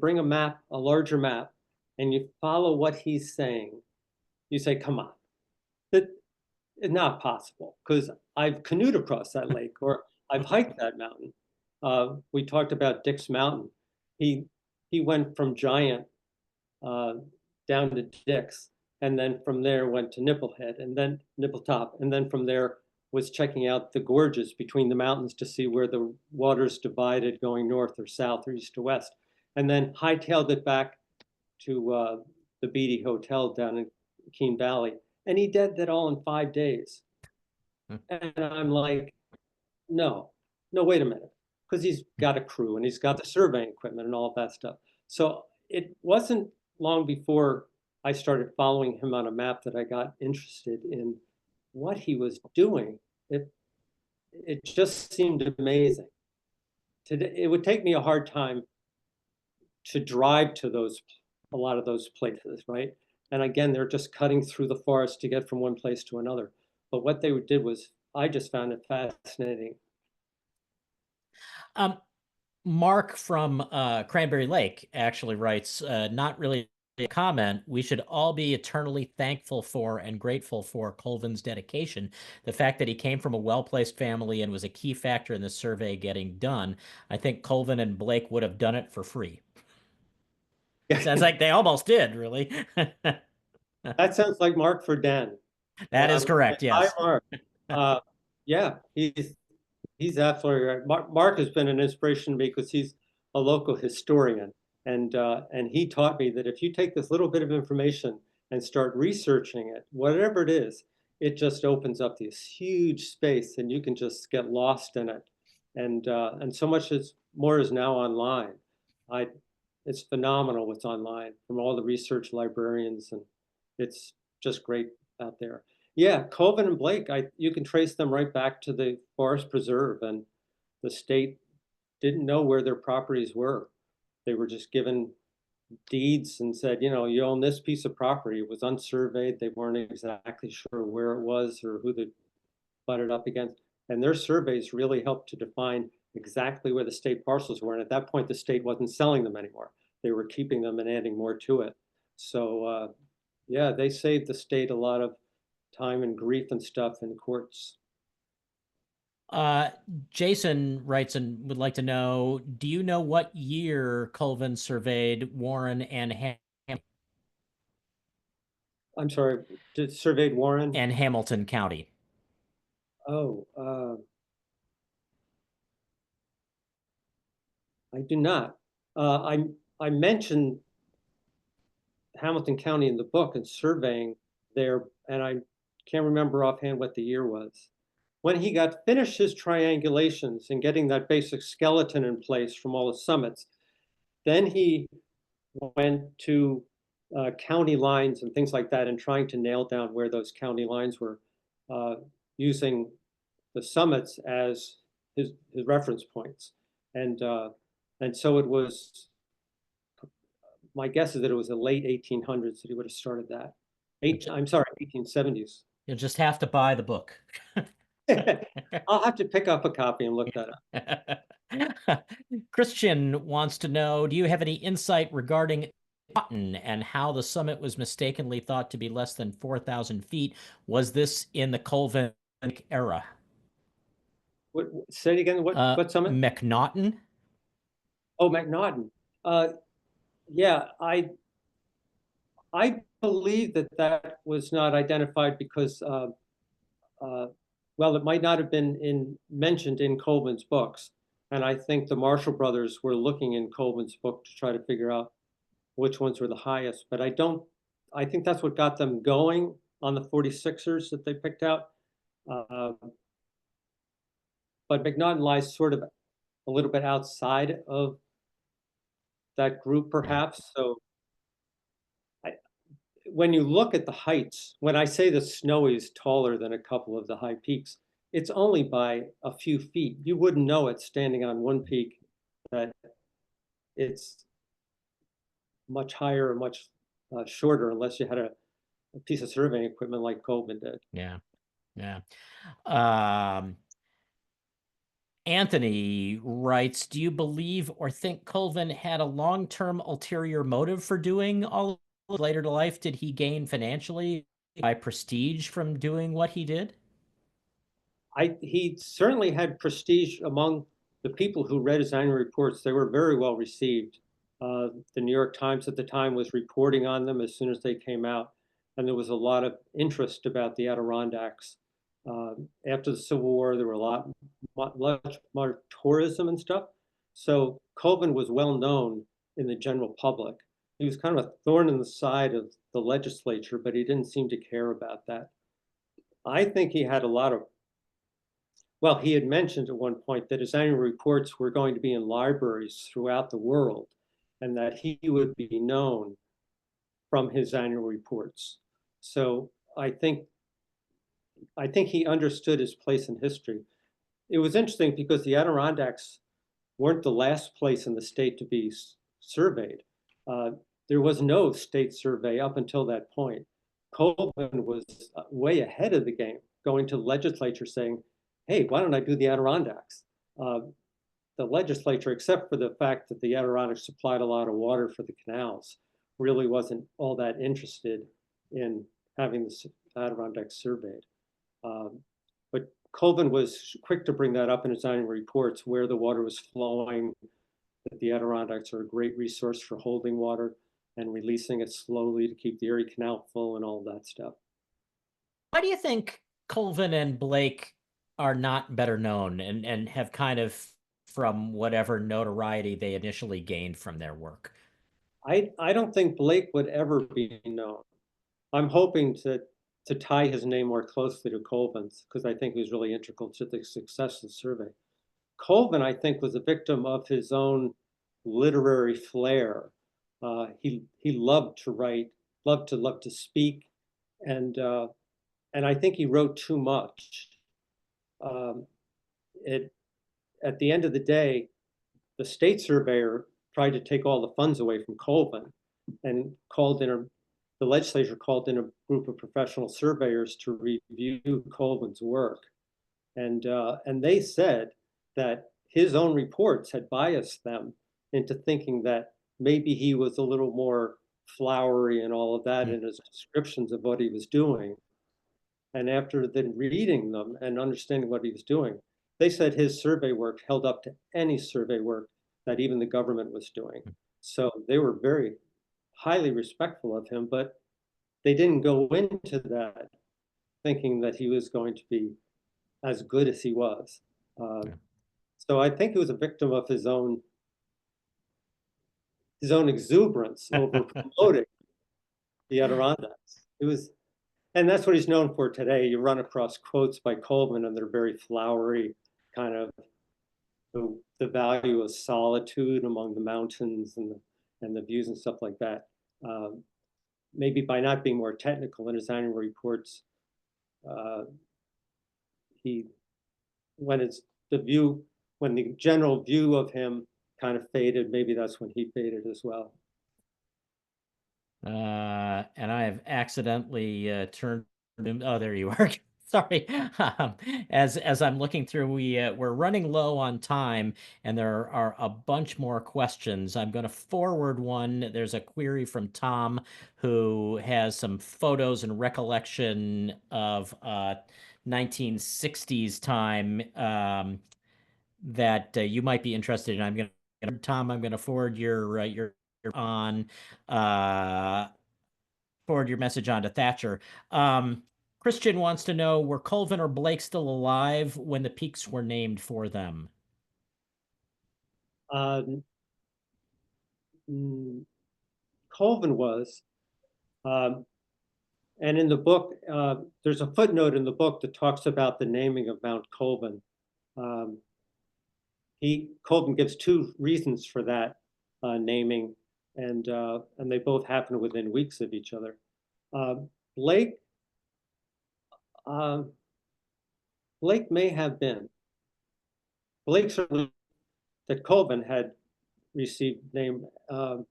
bring a larger map, and you follow what he's saying, you say, come on, that is not possible, because I've canoed across that lake, or I've hiked that mountain. We talked about Dick's Mountain. He went from Giant down to Dick's, and then from there went to Nipplehead, and then Nippletop, and then from there was checking out the gorges between the mountains to see where the waters divided, going north or south or east or west, and then hightailed it back to the Beatty Hotel down in Keene Valley. And he did that all in 5 days. And I'm like, no, wait a minute. Because he's got a crew and he's got the surveying equipment and all of that stuff. So it wasn't long before I started following him on a map that I got interested in what he was doing. It just seemed amazing. It would take me a hard time to drive to a lot of those places, right? And again, they're just cutting through the forest to get from one place to another. But what they did was, I just found it fascinating. Mark from Cranberry Lake actually writes, not really a comment, we should all be eternally thankful for and grateful for Colvin's dedication. The fact that he came from a well-placed family and was a key factor in the survey getting done. I think Colvin and Blake would have done it for free. Sounds like they almost did, really. That sounds like Mark for Dan. That is correct, yes. Hi, Mark. Yeah, he's absolutely right. Mark has been an inspiration to me because he's a local historian. And he taught me that if you take this little bit of information and start researching it, whatever it is, it just opens up this huge space and you can just get lost in it. And so much more is now online. It's phenomenal what's online from all the research librarians, and it's just great out there. Yeah, Colvin and Blake, you can trace them right back to the Forest Preserve, and the state didn't know where their properties were. They were just given deeds and said, you own this piece of property. It was unsurveyed. They weren't exactly sure where it was or who they butted up against. And their surveys really helped to define exactly where the state parcels were. And at that point, the state wasn't selling them anymore. They were keeping them and adding more to it. So yeah, they saved the state a lot of time and grief and stuff in courts. Jason writes and would like to know, do you know what year Colvin surveyed Warren and I'm sorry, surveyed Warren? And Hamilton County. Oh, I do not. I I mentioned Hamilton County in the book and surveying there, and I can't remember offhand what the year was. When he got finished his triangulations and getting that basic skeleton in place from all the summits, then he went to county lines and things like that and trying to nail down where those county lines were, using the summits as his reference points. And so it was, my guess is that it was the late 1800s that he would have started that. I'm sorry, 1870s. You'll just have to buy the book. I'll have to pick up a copy and look that up. Christian wants to know, do you have any insight regarding cotton and how the summit was mistakenly thought to be less than 4,000 feet? Was this in the Colvin era? Say it again, what summit? McNaughton. Oh, McNaughton. Yeah, I believe that was not identified because, well, it might not have been mentioned in Colvin's books. And I think the Marshall brothers were looking in Colvin's book to try to figure out which ones were the highest. But I think that's what got them going on the 46ers that they picked out. But McNaughton lies sort of a little bit outside of that group, perhaps. So when you look at the heights, when I say the Snowy is taller than a couple of the high peaks, it's only by a few feet. You wouldn't know it standing on one peak that it's much higher or much shorter unless you had a piece of surveying equipment like Colvin did. Yeah, yeah. Anthony writes, do you believe or think Colvin had a long-term ulterior motive for doing all later to life? Did he gain financially by prestige from doing what he did? He certainly had prestige among the people who read his annual reports. They were very well received. The New York Times at the time was reporting on them as soon as they came out, and there was a lot of interest about the Adirondacks. After the Civil War, there were much more tourism and stuff. So Colvin was well known in the general public. He was kind of a thorn in the side of the legislature, but he didn't seem to care about that. I think he had a lot of, well, he had mentioned at one point that his annual reports were going to be in libraries throughout the world and that he would be known from his annual reports. So I think he understood his place in history. It was interesting because the Adirondacks weren't the last place in the state to be surveyed. There was no state survey up until that point. Colvin was way ahead of the game, going to the legislature saying, hey, why don't I do the Adirondacks? The legislature, except for the fact that the Adirondacks supplied a lot of water for the canals, really wasn't all that interested in having the Adirondacks surveyed. But Colvin was quick to bring that up in his annual reports, where the water was flowing, that the Adirondacks are a great resource for holding water and releasing it slowly to keep the Erie Canal full and all that stuff. Why do you think Colvin and Blake are not better known and have kind of, from whatever notoriety they initially gained from their work? I don't think Blake would ever be known. I'm hoping to tie his name more closely to Colvin's because I think he was really integral to the success of the survey. Colvin, I think, was a victim of his own literary flair. He loved to write, loved to speak, and I think he wrote too much. At the end of the day, the state surveyor tried to take all the funds away from Colvin and the legislature called in a group of professional surveyors to review Colvin's work. And they said that his own reports had biased them into thinking that maybe he was a little more flowery and all of that in his descriptions of what he was doing. And after then reading them and understanding what he was doing, they said his survey work held up to any survey work that even the government was doing. So they were very highly respectful of him, but they didn't go into that thinking that he was going to be as good as he was. So I think he was a victim of his own his own exuberance over promoting the Adirondacks. It was, and that's what he's known for today. You run across quotes by Colvin, and they're very flowery, kind of the value of solitude among the mountains and the views and stuff like that. Maybe by not being more technical in his annual reports, he when it's the view when the general view of him kind of faded, maybe that's when he faded as well. And I have accidentally turned him. Oh, there you are. Sorry. As I'm looking through, we're running low on time, and there are a bunch more questions. I'm going to forward one. There's a query from Tom, who has some photos and recollection of 1960s time that you might be interested in. I'm going to, Tom, I'm going to forward your on forward your message on to Thatcher. Christian wants to know, were Colvin or Blake still alive when the peaks were named for them? Colvin was, and in the book, there's a footnote in the book that talks about the naming of Mount Colvin. Colvin gives two reasons for that naming, and they both happen within weeks of each other. Blake may have been. Blake certainly that Colvin had received name. I'm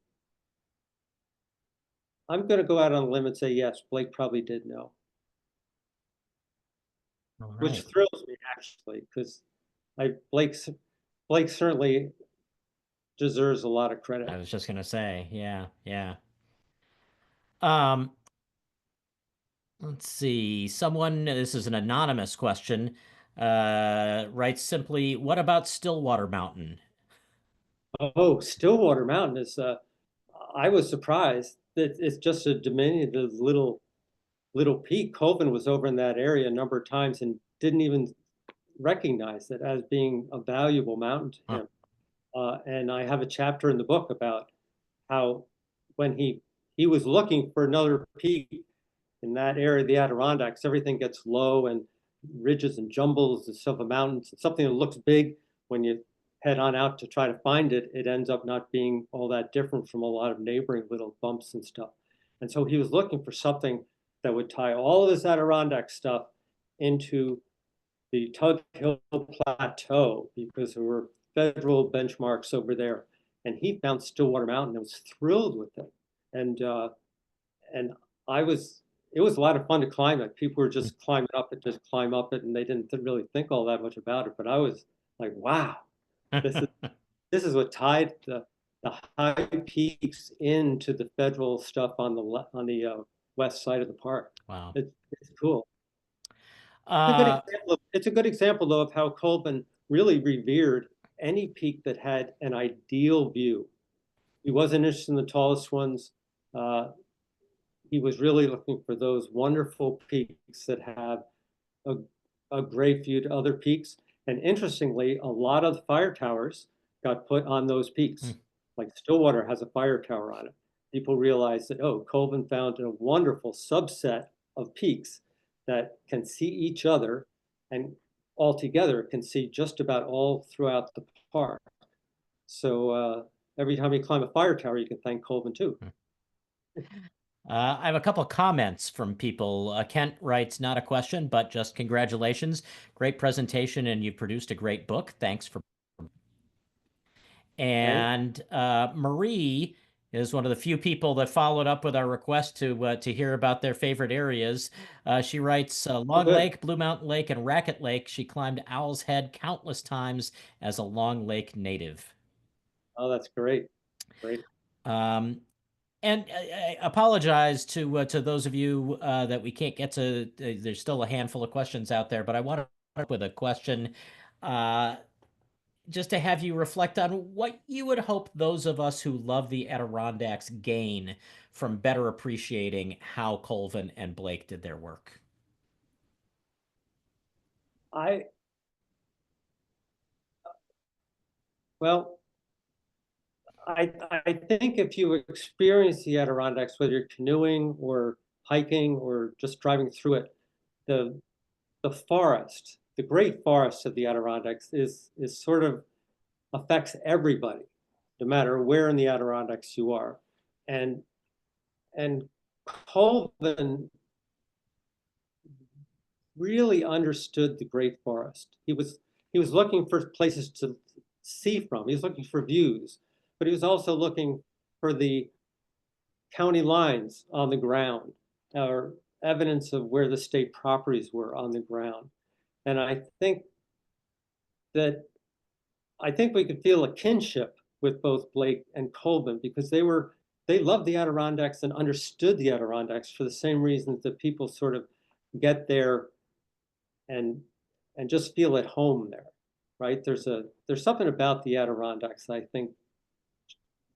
going to go out on a limb and say yes, Blake probably did know. All Which right. thrills me actually, because Blake certainly deserves a lot of credit. I was just going to say, yeah. Let's see. Someone, this is an anonymous question, writes simply, what about Stillwater Mountain? Oh, Stillwater Mountain is, I was surprised that it's just a diminutive little peak. Colvin was over in that area a number of times and didn't even recognize it as being a valuable mountain to him. And I have a chapter in the book about how when he was looking for another peak in that area of the Adirondacks, everything gets low and ridges and jumbles and stuff of mountains. Something that looks big when you head on out to try to find it, it ends up not being all that different from a lot of neighboring little bumps and stuff. And so he was looking for something that would tie all of this Adirondack stuff into the Tug Hill Plateau, because there were federal benchmarks over there. And he found Stillwater Mountain and was thrilled with it. And it was a lot of fun to climb it. People were just climbing up it, just climb up it, and they didn't really think all that much about it. But I was like, wow, this is what tied the high peaks into the federal stuff on the west side of the park. Wow. It's cool. It's a good example, though, of how Colvin really revered any peak that had an ideal view. He wasn't interested in the tallest ones. He was really looking for those wonderful peaks that have a great view to other peaks. And interestingly, a lot of the fire towers got put on those peaks. Like Stillwater has a fire tower on it. People realized that, oh, Colvin found a wonderful subset of peaks that can see each other and all together can see just about all throughout the park. So every time you climb a fire tower, you can thank Colvin too. I have a couple comments from people. Kent writes, not a question, but just congratulations. Great presentation, and you produced a great book. Thanks for. And Marie is one of the few people that followed up with our request to hear about their favorite areas. She writes, Long Lake, Blue Mountain Lake, and Racket Lake. She climbed Owl's Head countless times as a Long Lake native. Oh, that's great. Great. And I apologize to those of you that we can't get to. There's still a handful of questions out there, but I want to start with a question just to have you reflect on what you would hope those of us who love the Adirondacks gain from better appreciating how Colvin and Blake did their work. Well, I think if you experience the Adirondacks, whether you're canoeing or hiking or just driving through it, the forest, the great forest of the Adirondacks is sort of affects everybody, no matter where in the Adirondacks you are. And Colvin really understood the great forest. He was looking for places to see from. He was looking for views, but he was also looking for the county lines on the ground or evidence of where the state properties were on the ground. And I think we could feel a kinship with both Blake and Colvin because they loved the Adirondacks and understood the Adirondacks for the same reasons that people sort of get there and just feel at home there, right? There's something about the Adirondacks I think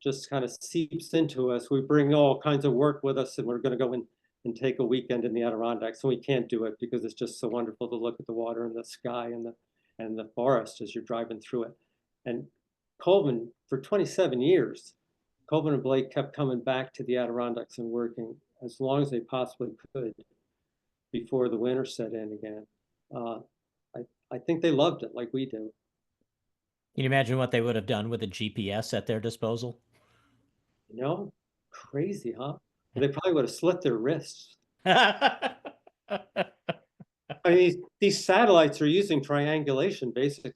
just kind of seeps into us. We bring all kinds of work with us, and we're going to go and take a weekend in the Adirondacks, and we can't do it because it's just so wonderful to look at the water and the sky and the forest as you're driving through it. And Colvin, for 27 years, Colvin and Blake kept coming back to the Adirondacks and working as long as they possibly could before the winter set in again. I think they loved it like we do. Can you imagine what they would have done with a GPS at their disposal? You know, crazy, huh? They probably would have slit their wrists. Yeah. I mean, these satellites are using triangulation basically.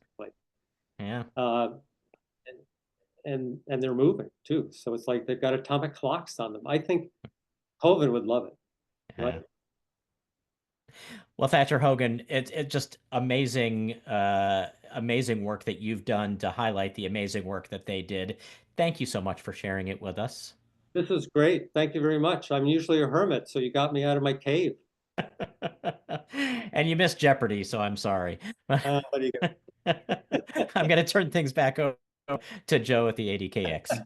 And they're moving too. So it's like they've got atomic clocks on them. I think Colvin would love it. Right? Well, Thatcher Hogan, it's just amazing, amazing work that you've done to highlight the amazing work that they did. Thank you so much for sharing it with us. This is great. Thank you very much. I'm usually a hermit, so you got me out of my cave. And you missed Jeopardy, so I'm sorry. What do you I'm going to turn things back over to Joe at the ADKX.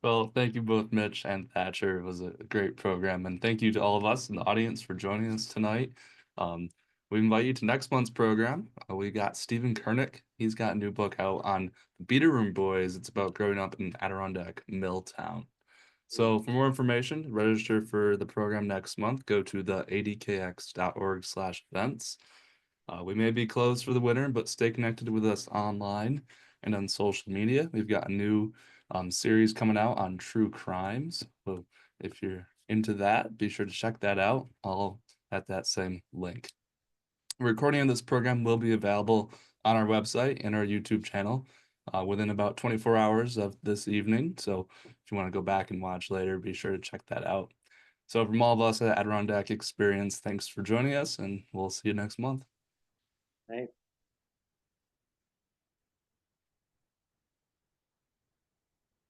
Well, thank you both, Mitch and Thatcher. It was a great program. And thank you to all of us in the audience for joining us tonight. We invite you to next month's program. We got Stephen Kernick. He's got a new book out on the Beater Room Boys. It's about growing up in Adirondack Milltown. So for more information, register for the program next month. Go to the adkx.org/events. We may be closed for the winter, but stay connected with us online and on social media. We've got a new series coming out on true crimes. So if you're into that, be sure to check that out, all at that same link. A recording of this program will be available on our website and our YouTube channel within about 24 hours of this evening. So if you want to go back and watch later, be sure to check that out. So from all of us at Adirondack Experience, thanks for joining us, and we'll see you next month. Thanks.